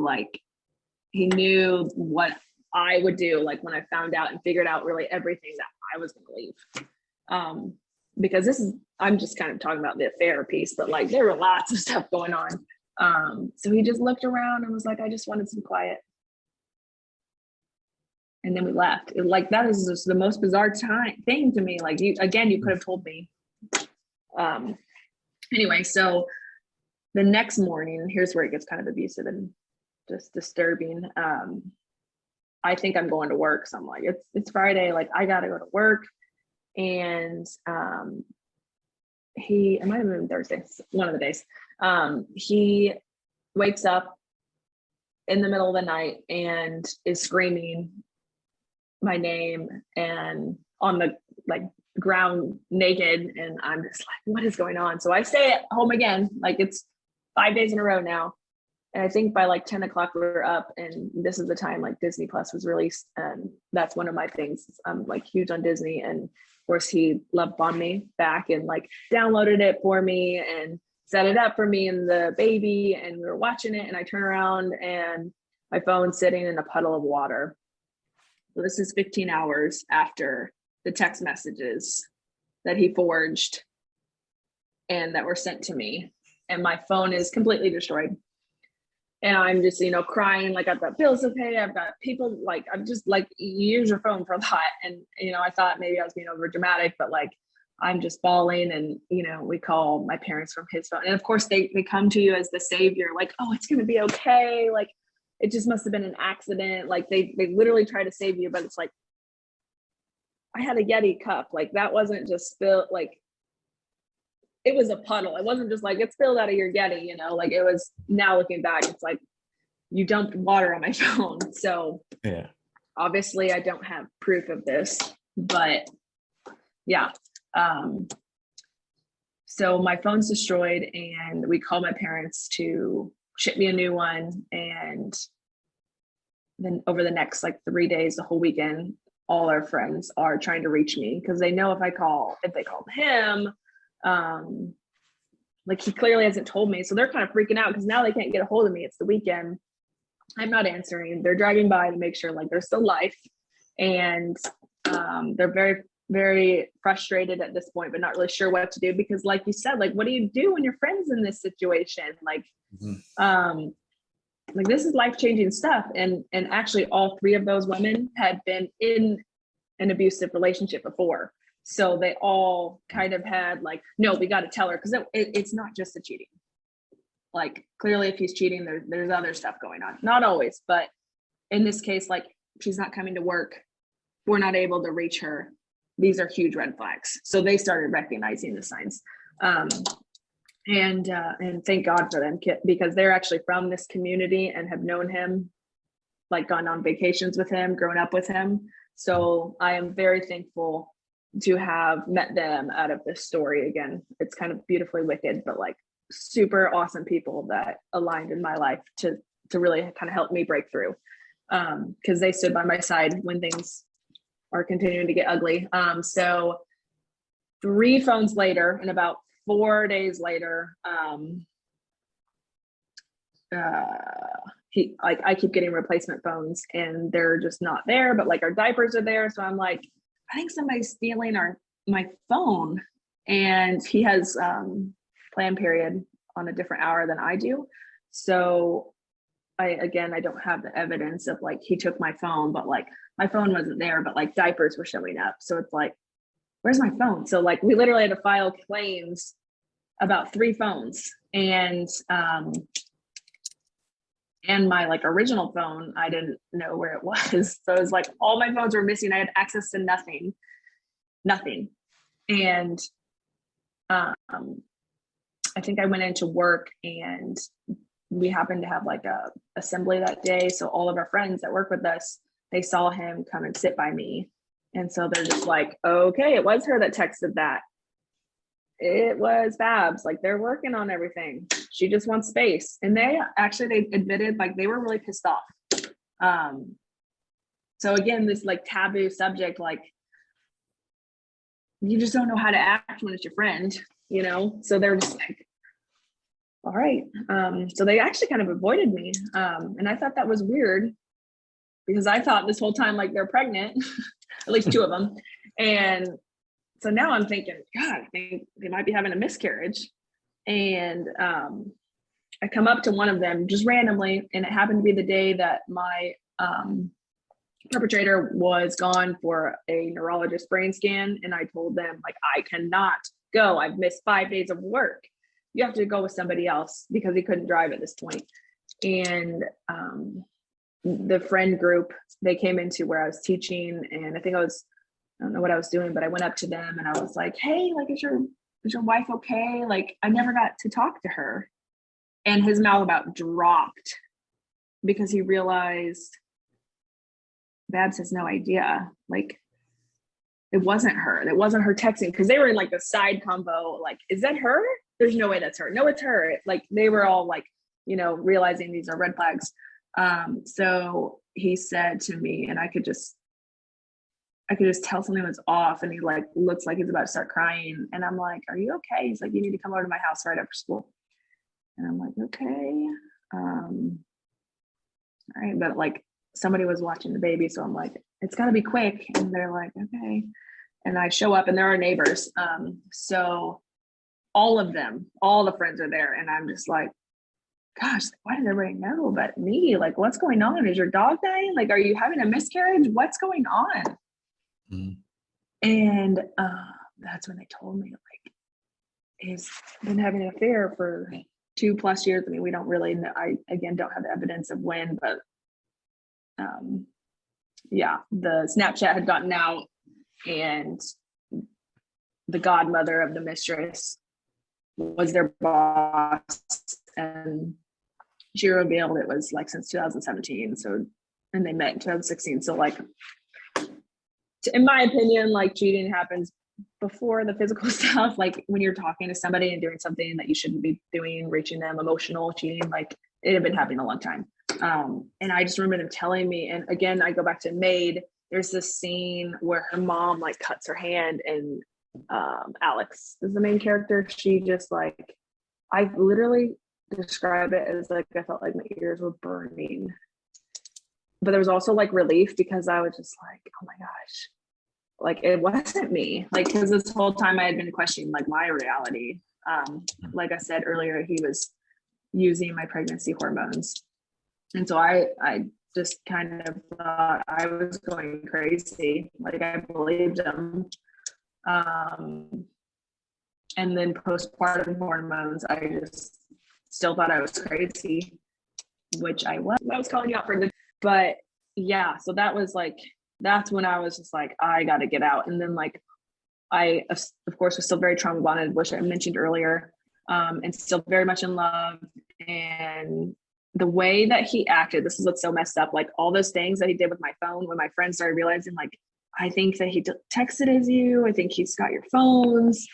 what I would do, like when I found out and figured out really everything that I was going to leave. Because I'm just kind of talking about the affair piece, but like there were lots of stuff going on. So he just looked around and was like, I just wanted some quiet. And then we left. Like, that is just the most bizarre thing to me. Like, you could have told me. Anyway, so the next morning, here's where it gets kind of abusive and just disturbing. I think I'm going to work. So I'm like, it's Friday. Like, I got to go to work. And it might have been Thursday, one of the days. He wakes up in the middle of the night and is screaming my name and on the like ground naked. And I'm just like, what is going on? So I stay at home again. Like, it's 5 days in a row now. And I think by like 10 o'clock we were up, and this is the time like Disney Plus was released. And that's one of my things. I'm like huge on Disney. And of course he love bombed me back and like downloaded it for me and set it up for me and the baby. And we were watching it, and I turn around and my phone's sitting in a puddle of water. So this is 15 hours after the text messages that he forged and that were sent to me. And my phone is completely destroyed. And I'm just, crying, like I've got bills to pay. I've got people, like, I'm just like, you use your phone for a lot. And, I thought maybe I was being over dramatic, but like, I'm just bawling. And, we call my parents from his phone. And of course they come to you as the savior, like, oh, it's going to be okay. Like, it just must've been an accident. Like they literally try to save you, but it's like, I had a Yeti cup. Like, that wasn't just spilled. Like, it was a puddle. It wasn't just like it spilled out of your Yeti, like it was. Now looking back, it's like you dumped water on my phone. So yeah, obviously I don't have proof of this, but yeah. So my phone's destroyed, and we called my parents to ship me a new one. And then over the next like 3 days, the whole weekend, all our friends are trying to reach me because they know if they called him, like he clearly hasn't told me. So they're kind of freaking out because now they can't get a hold of me. It's the weekend. I'm not answering. They're driving by to make sure like there's still life. And they're very very frustrated at this point, but not really sure what to do, because like you said, like, what do you do when your friend's in this situation? Like, like this is life-changing stuff. And actually all three of those women had been in an abusive relationship before. So they all kind of had like, no, we got to tell her, because it's not just the cheating. Like clearly if he's cheating, there's other stuff going on. Not always, but in this case, like she's not coming to work. We're not able to reach her. These are huge red flags. So they started recognizing the signs. And thank God for them, because they're actually from this community and have known him, like gone on vacations with him, grown up with him. So I am very thankful to have met them out of this story. Again, it's kind of beautifully wicked, but like super awesome people that aligned in my life to really kind of help me break through. Because they stood by my side when things are continuing to get ugly. So 3 phones later, and about 4 days later, I keep getting replacement phones and they're just not there, but like our diapers are there. So I'm like, I think somebody's stealing my phone. And he has planned period on a different hour than I do. So I don't have the evidence of like he took my phone, but like my phone wasn't there, but like diapers were showing up. So it's like, where's my phone? So like we literally had to file claims about 3 phones. And my like original phone, I didn't know where it was. So it was like all my phones were missing. I had access to nothing. And I think I went into work and we happened to have like a assembly that day. So all of our friends that work with us, they saw him come and sit by me. And so they're just like, okay, it was her that texted that. It was Babs. Like they're working on everything. She just wants space. And they admitted like they were really pissed off. So again, this like taboo subject, like you just don't know how to act when it's your friend, you know? So they're just like, all right. So they actually kind of avoided me. And I thought that was weird because I thought this whole time, like they're pregnant, at least 2 of them. And so now I'm thinking, God, I think they might be having a miscarriage. And I come up to one of them just randomly, and it happened to be the day that my perpetrator was gone for a neurologist brain scan. And I told them, like, I cannot go. I've missed 5 days of work. You have to go with somebody else, because he couldn't drive at this point. And the friend group, they came into where I was teaching, and I don't know what I was doing, but I went up to them and I was like, hey, like, is your wife okay? Like, I never got to talk to her. And his mouth about dropped because he realized Babs has no idea. Like, it wasn't her. It wasn't her texting, because they were in like the side combo. Like, is that her? There's no way that's her. No, it's her. Like, they were all like, realizing these are red flags. So he said to me, and I could just tell something was off, and he like looks like he's about to start crying. And I'm like, are you okay? He's like, you need to come over to my house right after school. And I'm like, okay. All right. But like somebody was watching the baby. So I'm like, it's gotta be quick. And they're like, okay. And I show up, and there are neighbors. So all the friends are there. And I'm just like, gosh, why did everybody know but me? Like, what's going on? Is your dog dying? Like, are you having a miscarriage? What's going on? Mm-hmm. And that's when they told me, like, he's been having an affair for 2+ years. I mean, we don't really know. I, again, don't have the evidence of when, but yeah, the Snapchat had gotten out, and the godmother of the mistress was their boss, and she revealed it was like since 2017. So, and they met in 2016. So like, in my opinion, like, cheating happens before the physical stuff. Like when you're talking to somebody and doing something that you shouldn't be doing, reaching them, emotional cheating, like it had been happening a long time. And I just remember them telling me, and again, I go back to Maid, there's this scene where her mom like cuts her hand, and Alex is the main character. She just like, I literally describe it as like, I felt like my ears were burning. But there was also like relief, because I was just like, oh my gosh, like it wasn't me, like, because this whole time I had been questioning like my reality. Like I said earlier, he was using my pregnancy hormones, and so I just kind of thought I was going crazy. Like I believed him. And then postpartum hormones, I just still thought I was crazy, which I was. I was calling you out for the, but yeah, so that was like, that's when I was just like, I got to get out. And then like, I, of course, was still very trauma bonded, which I mentioned earlier, and still very much in love. And the way that he acted, this is what's so messed up. Like all those things that he did with my phone, when my friends started realizing, like, I think that he texted as you, I think he's got your phones.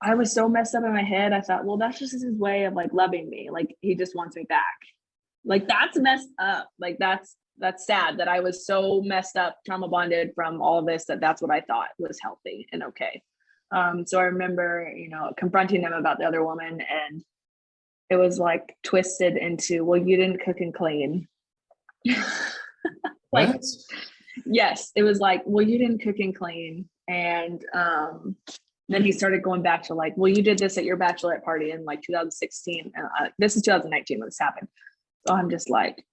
I was so messed up in my head. I thought, well, that's just his way of like loving me. Like he just wants me back. Like that's messed up. Like that's sad that I was so messed up, trauma bonded from all of this, that's what I thought was healthy and okay. So I remember, confronting him about the other woman, and it was like twisted into, well, you didn't cook and clean. Like, what? Yes, it was like, well, you didn't cook and clean. And then he started going back to like, well, you did this at your bachelorette party in like 2016. And this is 2019 when this happened. So I'm just like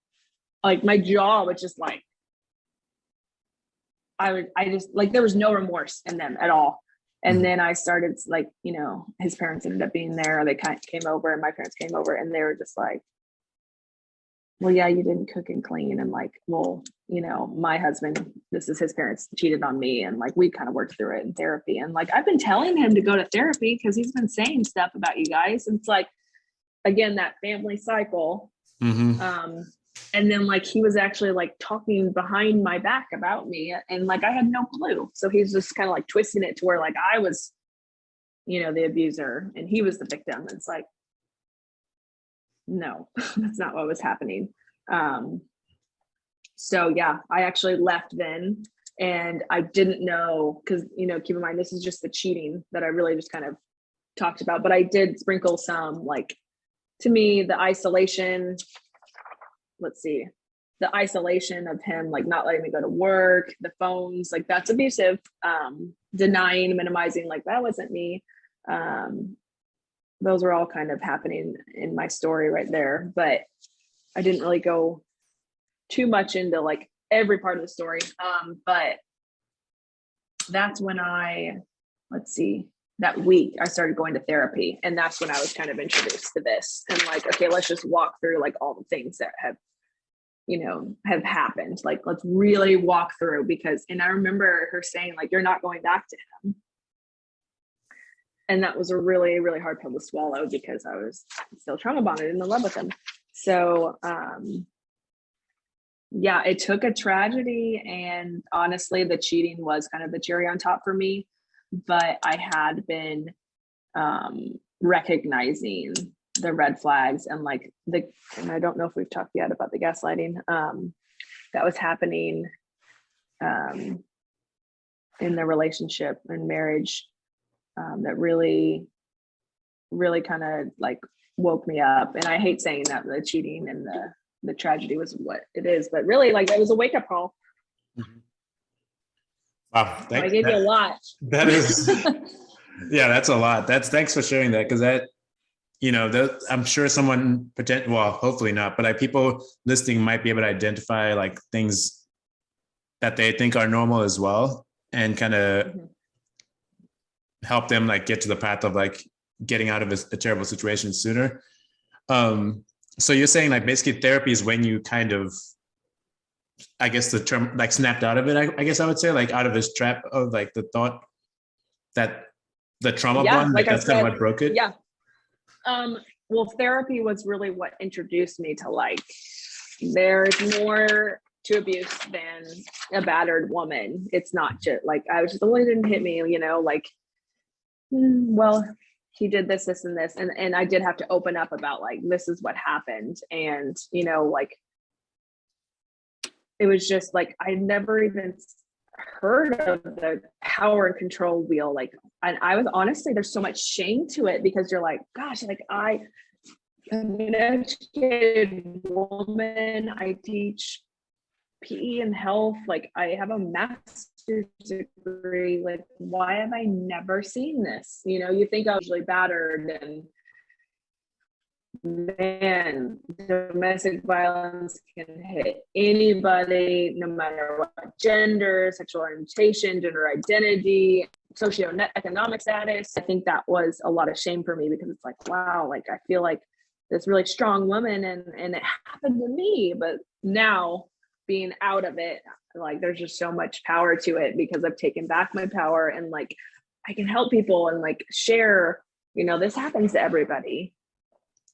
my jaw was just like, I just like, there was no remorse in them at all. And then I started like, his parents ended up being there. They kind of came over, and my parents came over, and they were just like, well, yeah, you didn't cook and clean. And like, well, my husband, this is his parents, cheated on me. And like, we kind of worked through it in therapy. And like, I've been telling him to go to therapy because he's been saying stuff about you guys. And it's like, again, that family cycle. And then like, he was actually like talking behind my back about me, and like, I had no clue. So he's just kind of like twisting it to where like I was, the abuser and he was the victim. It's like, no, that's not what was happening. So yeah, I actually left then, and I didn't know, because, keep in mind, this is just the cheating that I really just kind of talked about, but I did sprinkle some, like, to me, the isolation, the isolation of him, like not letting me go to work, the phones, like that's abusive, denying, minimizing, like that wasn't me. Those are all kind of happening in my story right there, but I didn't really go too much into like every part of the story. But that's when that week I started going to therapy, and that's when I was kind of introduced to this, and like, okay, let's just walk through like all the things that have happened. Like, let's really walk through, and I remember her saying like, you're not going back to him. And that was a really, really hard pill to swallow, because I was still trauma bonded and in love with him. So, yeah, it took a tragedy, and honestly, the cheating was kind of the cherry on top for me. But I had been recognizing the red flags, and like and I don't know if we've talked yet about the gaslighting that was happening in the relationship and marriage. That really, really kind of like woke me up. And I hate saying that the cheating and the tragedy was what it is, but really, like, it was a wake up call. Wow, I gave you a lot. That is, yeah, that's a lot. Thanks for sharing that, because that, I'm sure someone well, hopefully not, but like people listening might be able to identify like things that they think are normal as well, and kind of help them like get to the path of like getting out of a terrible situation sooner. So you're saying like basically therapy is when you kind of, I guess the term, like snapped out of it, I guess I would say, like out of this trap of like the thought that the trauma bond, like that's kind of what broke it. Yeah. Well, therapy was really what introduced me to like, there's more to abuse than a battered woman. It's not just like, I was just, well, he didn't hit me, like, well, he did this, this, and this. And I did have to open up about like, this is what happened. And, like, it was just like, I never even heard of the power and control wheel. Like, and I was honestly, there's so much shame to it, because you're like, gosh, like I'm an educated woman. I teach PE and health. Like, I have a master's master's degree, like, why have I never seen this? You know, you think I was usually battered, and man, domestic violence can hit anybody, no matter what gender, sexual orientation, gender identity, socioeconomic status. I think that was a lot of shame for me, because it's like, wow, like I feel like this really strong woman, and it happened to me. But now, being out of it, like there's just so much power to it, because I've taken back my power, and like I can help people and like share, you know, this happens to everybody.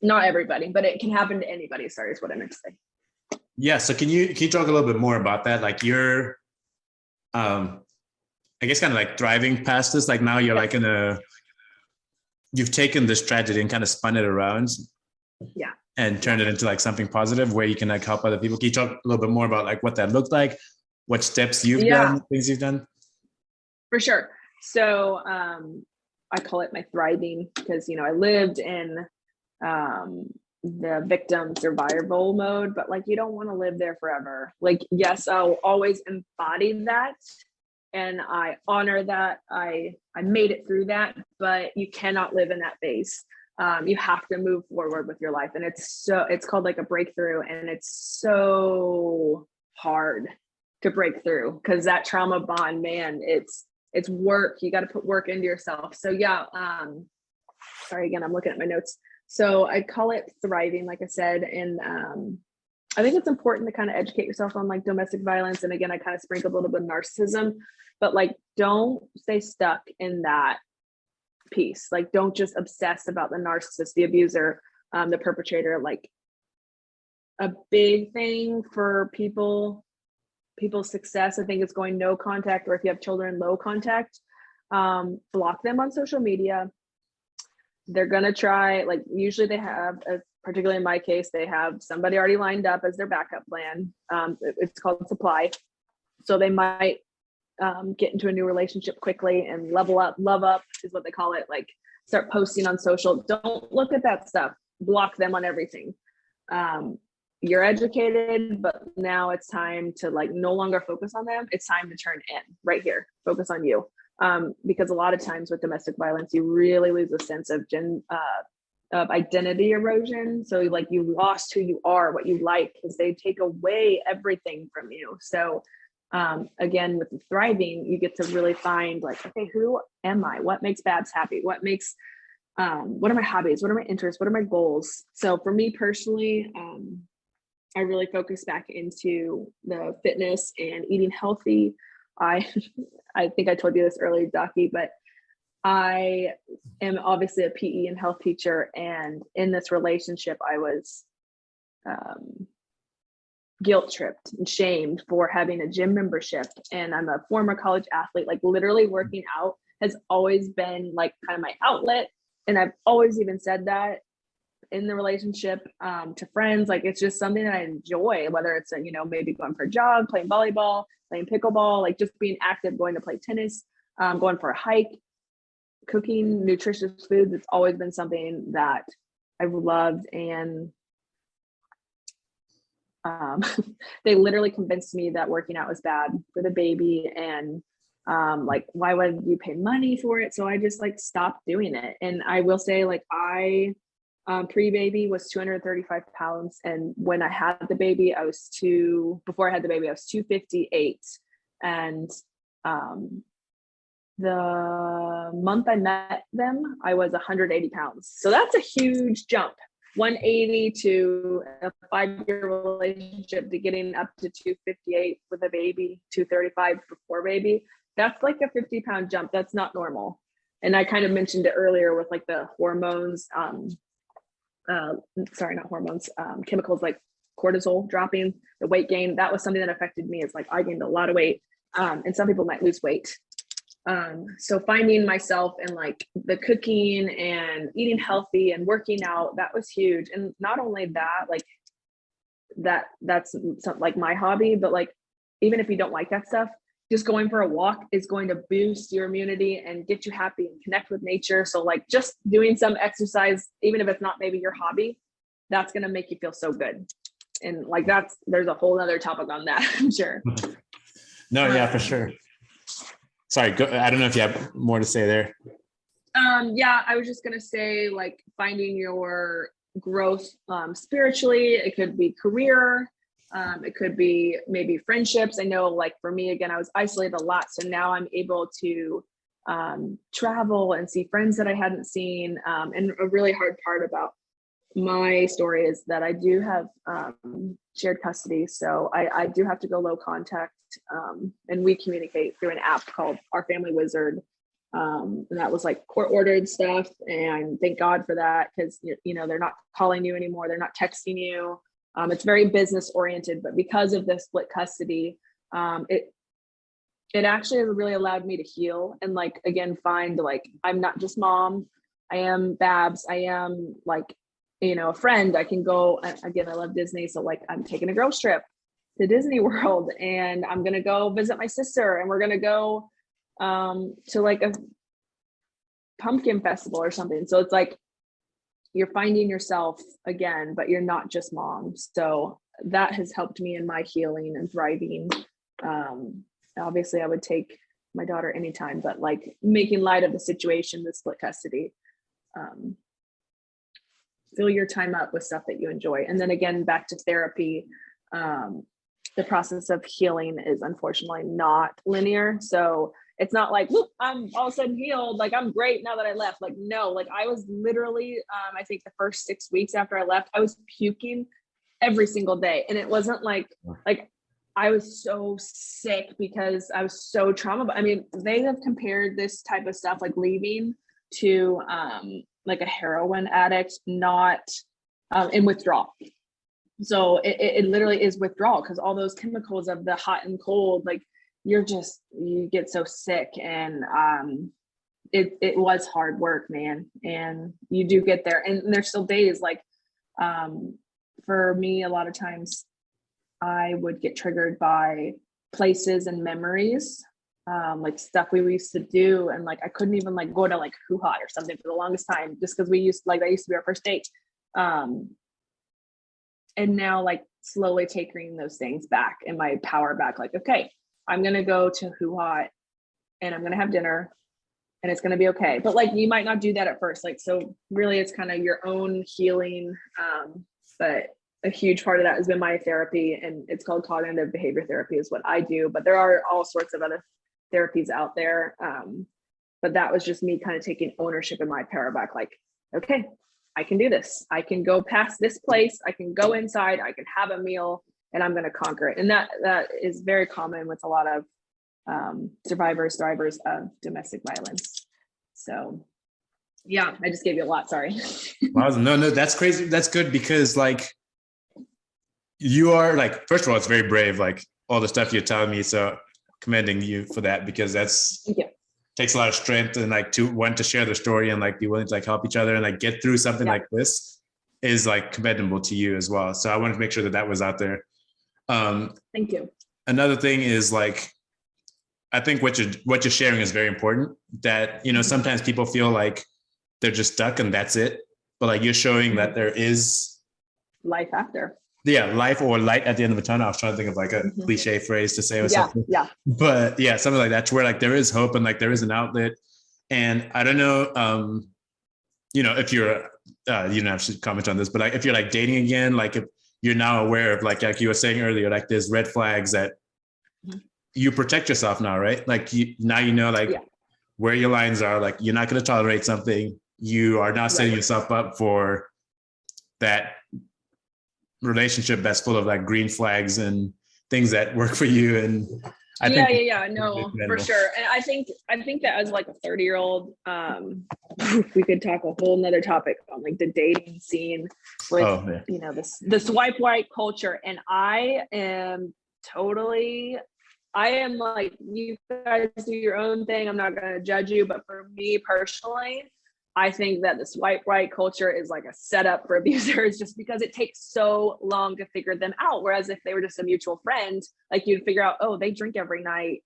Not everybody, but it can happen to anybody. Sorry, is what I meant to say. Yeah. So can you talk a little bit more about that? Like you're, I guess kind of like thriving past this. Like now you're like you've taken this tragedy and kind of spun it around. Yeah. And turned it into like something positive where you can like help other people. Can you talk a little bit more about like what that looked like, what steps you've done, things you've done? For sure. So I call it my thriving, because, you know, I lived in the victim survival mode, but like you don't want to live there forever. Like, yes, I'll always embody that, and I honor that. I made it through that, but you cannot live in that phase. You have to move forward with your life, and it's called like a breakthrough, and it's so hard to break through, because that trauma bond, man, it's work. You got to put work into yourself. So yeah, sorry, again, I'm looking at my notes. So I call it thriving, like I said, and I think it's important to kind of educate yourself on like domestic violence, and again, I kind of sprinkle a little bit of narcissism, but like don't stay stuck in that piece. Like don't just obsess about the narcissist, the abuser, the perpetrator. Like a big thing for people's success, I think, is going no contact, or if you have children, low contact. Block them on social media. They're gonna try, like usually they have, particularly in my case, they have somebody already lined up as their backup plan. It's called supply. So they might get into a new relationship quickly and level up. Love up is what they call it. Like start posting on social. Don't look at that stuff. Block them on everything. You're educated, but now it's time to like no longer focus on them. It's time to turn in right here. Focus on you. Because a lot of times with domestic violence, you really lose a sense of identity erosion. So like you lost who you are, what you like, because they take away everything from you. So again, with the thriving, you get to really find like, okay, who am I? What makes Babs happy? What are my hobbies? What are my interests? What are my goals? So for me personally, I really focus back into the fitness and eating healthy. I think I told you this earlier, Docky, but I am obviously a PE and health teacher. And in this relationship, I was guilt tripped and shamed for having a gym membership. And I'm a former college athlete. Like literally working out has always been like kind of my outlet. And I've always even said that in the relationship to friends. Like it's just something that I enjoy, whether it's maybe going for a jog, playing volleyball, playing pickleball, like just being active, going to play tennis, going for a hike, cooking nutritious foods. It's always been something that I've loved. And they literally convinced me that working out was bad for the baby, and like why would you pay money for it? So I just like stopped doing it. And I will say, like, I pre-baby was 235 pounds, and when I had the baby, before I had the baby I was 258. And the month I met them, I was 180 pounds. So that's a huge jump. 180 to a 5-year relationship to getting up to 258 with a baby, 235 before baby. That's like a 50-pound jump. That's not normal. And I kind of mentioned it earlier with like the hormones, sorry, not hormones, chemicals like cortisol dropping, the weight gain. That was something that affected me. It's like I gained a lot of weight, and some people might lose weight. So finding myself in like the cooking and eating healthy and working out, that was huge. And not only that, like that's something like my hobby, but like, even if you don't like that stuff, just going for a walk is going to boost your immunity and get you happy and connect with nature. So like just doing some exercise, even if it's not maybe your hobby, that's going to make you feel so good. And like, there's a whole other topic on that, I'm sure. No, yeah, for sure. sorry, go, I don't know if you have more to say there. Yeah, I was just gonna say, like, finding your growth spiritually. It could be career. It could be maybe friendships. I know, like, for me, again, I was isolated a lot, so now I'm able to travel and see friends that I hadn't seen. And a really hard part about my story is that I do have shared custody, so I do have to go low contact, and we communicate through an app called Our Family Wizard. And that was like court ordered stuff, and thank God for that, because you know, they're not calling you anymore, they're not texting you. It's very business oriented, but because of the split custody, it actually has really allowed me to heal and, like, again, find, like, I'm not just mom, I am Babs, I am, like, you know, a friend. I can go, again, I love Disney, so, like, I'm taking a girls trip to Disney World, and I'm gonna go visit my sister, and we're gonna go to, like, a pumpkin festival or something. So it's like you're finding yourself again, but you're not just mom. So that has helped me in my healing and thriving. Obviously I would take my daughter anytime, but, like, making light of the situation, the split custody, fill your time up with stuff that you enjoy. And then again, back to therapy. The process of healing is unfortunately not linear. So it's not like, whoop, I'm all of a sudden healed, like, I'm great now that I left. Like, no, like, I was literally, I think the first 6 weeks after I left, I was puking every single day. And it wasn't like I was so sick because I was so traumatized. I mean, they have compared this type of stuff, like leaving, to like a heroin addict, not in withdrawal. So it literally is withdrawal, because all those chemicals of the hot and cold, like, you get so sick. And it was hard work, man. And you do get there, and there's still days, like, for me, a lot of times I would get triggered by places and memories, like stuff we used to do. And, like, I couldn't even, like, go to, like, hoo-ha or something for the longest time, just because that used to be our first date. And now, like, slowly taking those things back and my power back, like, okay, I'm going to go to hoo-ha and I'm going to have dinner and it's going to be okay. But, like, you might not do that at first. Like, so really it's kind of your own healing. But a huge part of that has been my therapy, and it's called cognitive behavior therapy is what I do, but there are all sorts of other therapies out there. But that was just me kind of taking ownership in my power back. Like, okay, I can do this. I can go past this place. I can go inside. I can have a meal, and I'm going to conquer it. And that is very common with a lot of survivors, thrivers of domestic violence. So, yeah, I just gave you a lot. Sorry. Wow, no, that's crazy. That's good, because, like, you are, like, first of all, it's very brave, like, all the stuff you're telling me. So commending you for that, because takes a lot of strength, and, like, to want to share the story and, like, be willing to, like, help each other and, like, get through something like this is, like, commendable to you as well. So I wanted to make sure that was out there. Thank you. Another thing is, like, I think what you're sharing is very important, that, you know, sometimes people feel like they're just stuck and that's it. But, like, you're showing that there is life after. Yeah, life or light at the end of the tunnel. I was trying to think of, like, a cliche phrase to say or something. Yeah. But yeah, something like that, to where, like, there is hope and, like, there is an outlet. And I don't know, you know, if you're, you don't have to comment on this, but, like, if you're, like, dating again, like, if you're now aware of, like you were saying earlier, like, there's red flags that you protect yourself now, right? Like, now you know, like, where your lines are. Like, you're not going to tolerate something. You are not setting yourself up for that relationship that's full of, like, green flags and things that work for you. And I think no, for sure. And I think that as, like, a 30-year-old, we could talk a whole nother topic on, like, the dating scene with you know, the swipe right culture. And I am like, you guys do your own thing, I'm not going to judge you, but for me personally, I think that the swipe right culture is, like, a setup for abusers, just because it takes so long to figure them out. Whereas if they were just a mutual friend, like, you'd figure out, oh, they drink every night,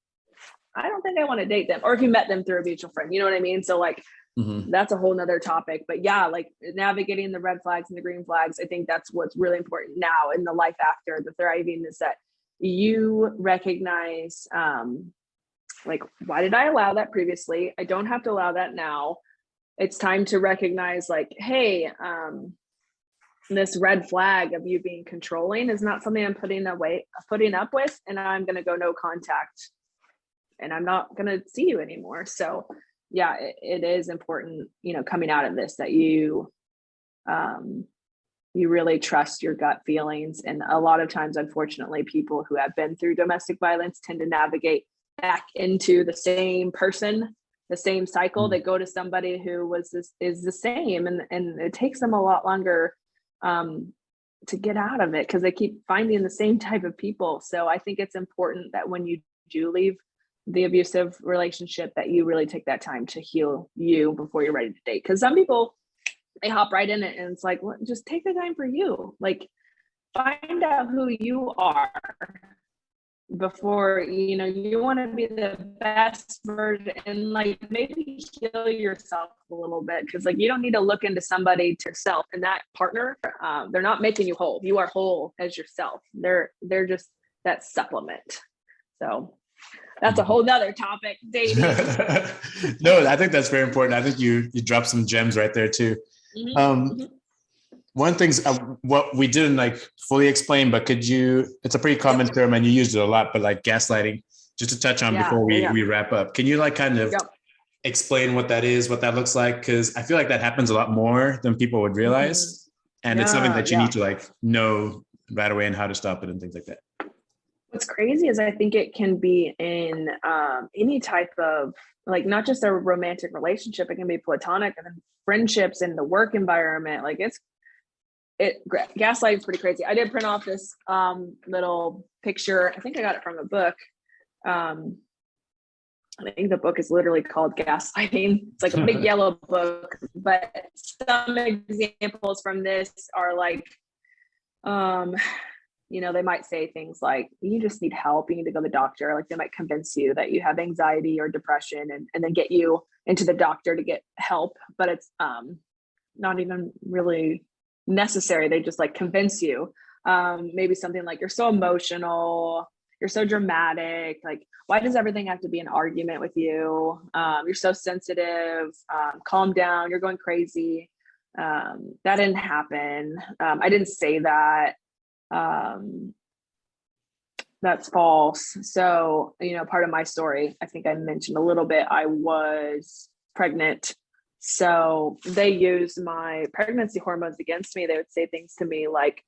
I don't think I want to date them. Or if you met them through a mutual friend, you know what I mean? So, like, that's a whole nother topic. But yeah, like, navigating the red flags and the green flags, I think that's what's really important now in the life after the thriving, is that you recognize Like, why did I allow that previously? I don't have to allow that now. It's time to recognize like, hey, this red flag of you being controlling is not something I'm putting up with, and I'm going to go no contact, and I'm not going to see you anymore. So yeah, it is important, coming out of this, that you really trust your gut feelings. And a lot of times, unfortunately, people who have been through domestic violence tend to navigate back into the same person, the same cycle. They go to somebody who is the same, and it takes them a lot longer to get out of it, because they keep finding the same type of people. So I think it's important that when you do leave the abusive relationship, that you really take that time to heal you before you're ready to date. Because some people, they hop right in it, and it's like, well, just take the time for you. Like, find out who you are before, you want to be the best version, and like maybe heal yourself a little bit, because like you don't need to look into somebody to self, and that partner, they're not making you whole. You are whole as yourself. They're just that supplement. So that's a whole nother topic, dating. No, I think that's very important. I think you dropped some gems right there too. One thing's what we didn't like fully explain, but it's a pretty common term and you used it a lot, but like gaslighting, just to touch on before we wrap up. Can you like kind of explain what that is, what that looks like? Because I feel like that happens a lot more than people would realize. And it's something that you need to like know right away and how to stop it and things like that. What's crazy is I think it can be in any type of, like, not just a romantic relationship, it can be platonic, and then friendships in the work environment. Like gaslighting is pretty crazy. I did print off this little picture. I think I got it from a book. I think the book is literally called Gaslighting. It's like a big yellow book, but some examples from this are like, they might say things like, you just need help, you need to go to the doctor. Like, they might convince you that you have anxiety or depression, and then get you into the doctor to get help, but it's not even really necessary. They just like convince you. Maybe something like, you're so emotional, you're so dramatic, like, why does everything have to be an argument with you? You're so sensitive, calm down, you're going crazy. That didn't happen. I didn't say that. That's false. So, part of my story, I think I mentioned a little bit, I was pregnant. So they used my pregnancy hormones against me. They would say things to me like,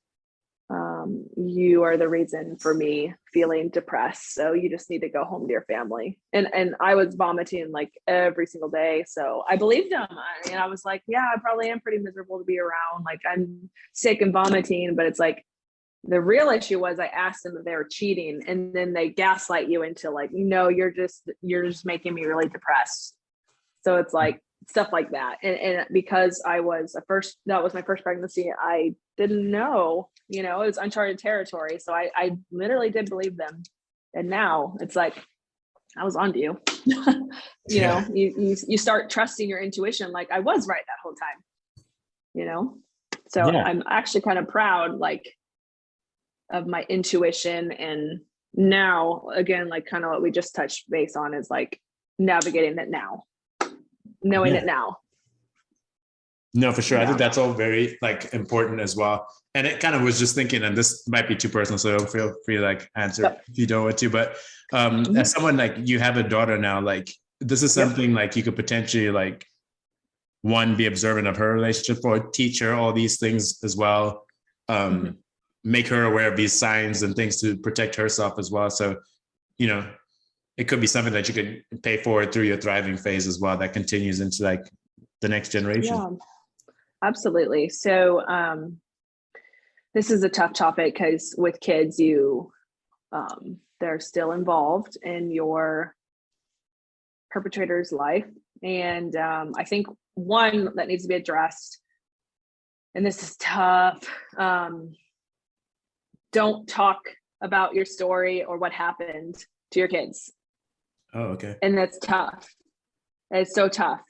you are the reason for me feeling depressed, so you just need to go home to your family. And I was vomiting like every single day. So I believed them. And I was like, yeah, I probably am pretty miserable to be around. Like, I'm sick and vomiting. But it's like, the real issue was, I asked them if they were cheating, and then they gaslight you into like, no, you're just making me really depressed. So it's like stuff like that. And because that was my first pregnancy, I didn't know, it was uncharted territory. So I literally did believe them. And now it's like, I was on to you. You start trusting your intuition. Like, I was right that whole time, so I'm actually kind of proud, like, of my intuition. And now, again, like kind of what we just touched base on is like navigating it now, knowing it now. No, for sure. I think that's all very like important as well. And it kind of was just thinking, and this might be too personal, so feel free to like answer if you don't want to, but as someone, like, you have a daughter now, like, this is something like you could potentially like, one, be observant of her relationship, or teach her all these things as well. Make her aware of these signs and things to protect herself as well. So, it could be something that you could pay forward through your thriving phase as well, that continues into like the next generation. Yeah, absolutely. So this is a tough topic, because with kids, they're still involved in your perpetrator's life. And I think one that needs to be addressed, and this is tough, don't talk about your story or what happened to your kids. Oh, okay. And that's tough. It's so tough.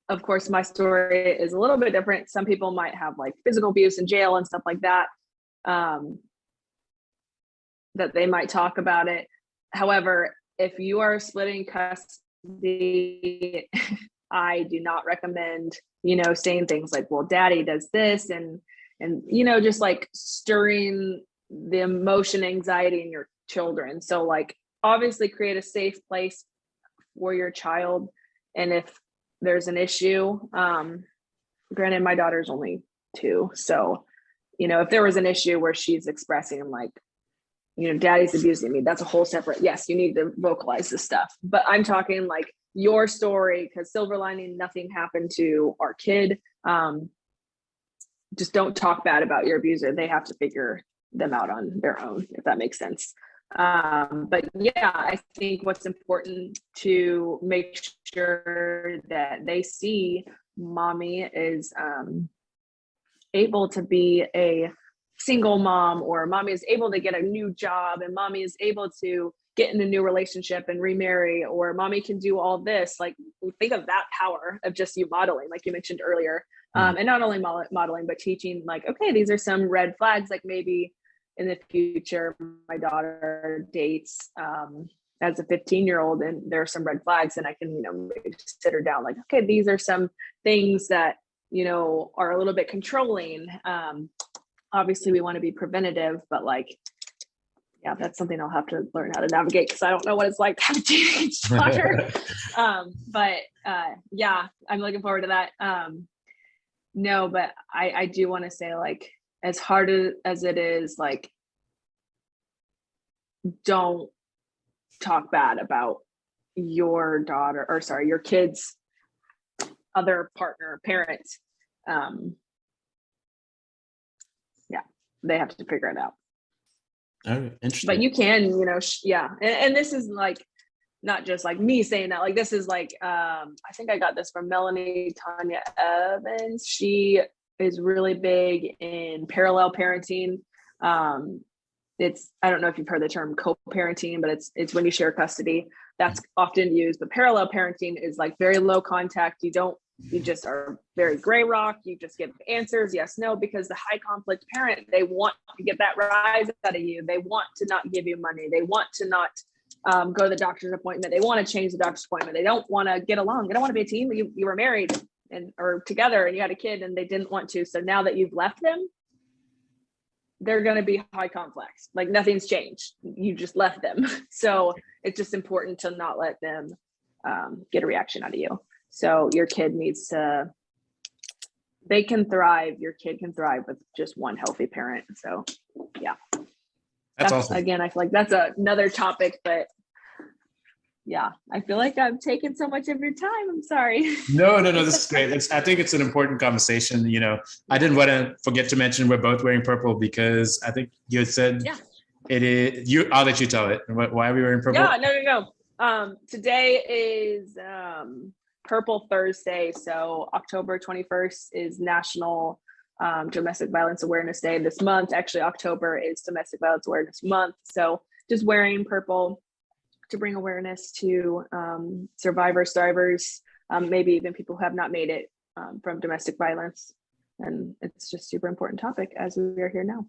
Of course, my story is a little bit different. Some people might have like physical abuse in jail and stuff like that. that they might talk about it. However, if you are splitting custody, I do not recommend, saying things like, well, daddy does this and, just like stirring the emotion, anxiety in your children. So like, obviously create a safe place for your child. And if there's an issue, granted, my daughter's only 2. So, if there was an issue where she's expressing like, daddy's abusing me, that's a whole separate, yes, you need to vocalize this stuff. But I'm talking like your story, because silver lining, nothing happened to our kid. Just don't talk bad about your abuser. They have to figure them out on their own, if that makes sense. But yeah, I think what's important to make sure that they see mommy is able to be a single mom, or mommy is able to get a new job, and mommy is able to get in a new relationship and remarry, or mommy can do all this. Like, think of that power of just you modeling, like you mentioned earlier. And not only modeling, but teaching like, okay, these are some red flags. Like maybe in the future, my daughter dates as a 15-year-old, and there are some red flags, and I can, maybe sit her down like, okay, these are some things that, are a little bit controlling. Obviously we want to be preventative, but like, yeah, that's something I'll have to learn how to navigate, because I don't know what it's like to have a teenage daughter. But yeah, I'm looking forward to that. No, but I do want to say, like, as hard as it is, like, don't talk bad about your daughter, or sorry, your kid's other partner, parents. Yeah, they have to figure it out. Oh, interesting. But you can, yeah. And this is like, not just like me saying that, like, this is like, I think I got this from Melanie Tanya Evans. She is really big in parallel parenting. I don't know if you've heard the term co-parenting, but it's when you share custody. That's often used, but parallel parenting is like very low contact. You just are very gray rock. You just give answers, yes, no, because the high conflict parent, they want to get that rise out of you. They want to not give you money. They want to not go to the doctor's appointment. They want to change the doctor's appointment. They don't want to get along. They don't want to be a team. You were married or together and you had a kid and they didn't want to. So now that you've left them, they're going to be high conflict. Like nothing's changed. You just left them. So it's just important to not let them get a reaction out of you. So your kid they can thrive. Your kid can thrive with just one healthy parent. So yeah. That's awesome. Again, I feel like that's another topic, but yeah, I feel like I've taken so much of your time. I'm sorry. No, this is great. I think it's an important conversation. I didn't want to forget to mention we're both wearing purple, because I think you had said it is. I'll let you tell it. Why are we wearing purple? Yeah, no. Today is Purple Thursday. So October 21st is National Domestic Violence Awareness Day. This month, actually, October is Domestic Violence Awareness Month. So just wearing purple to bring awareness to survivors, thrivers, maybe even people who have not made it from domestic violence. And it's just super important topic as we are here now.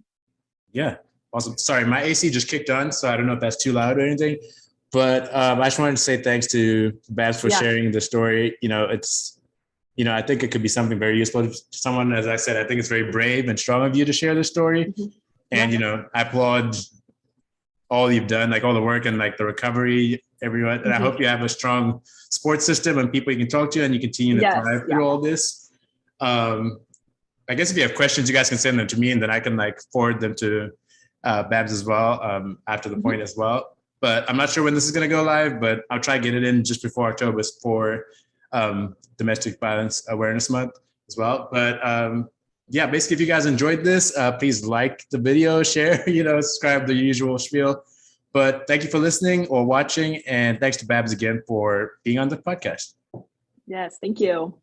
Yeah, awesome. Sorry, my AC just kicked on, so I don't know if that's too loud or anything. But I just wanted to say thanks to Babs for sharing the story. It's, I think it could be something very useful to someone. As I said, I think it's very brave and strong of you to share the story. Mm-hmm. And, I applaud all you've done, like all the work and like the recovery, everyone. And I hope you have a strong support system and people you can talk to and you continue to thrive through all this. I guess if you have questions, you guys can send them to me and then I can like forward them to Babs as well after the point as well. But I'm not sure when this is going to go live, but I'll try to get it in just before October for Domestic Violence Awareness Month as well. But yeah, basically, if you guys enjoyed this, please like the video, share, subscribe, the usual spiel. But thank you for listening or watching. And thanks to Babs again for being on the podcast. Yes, thank you.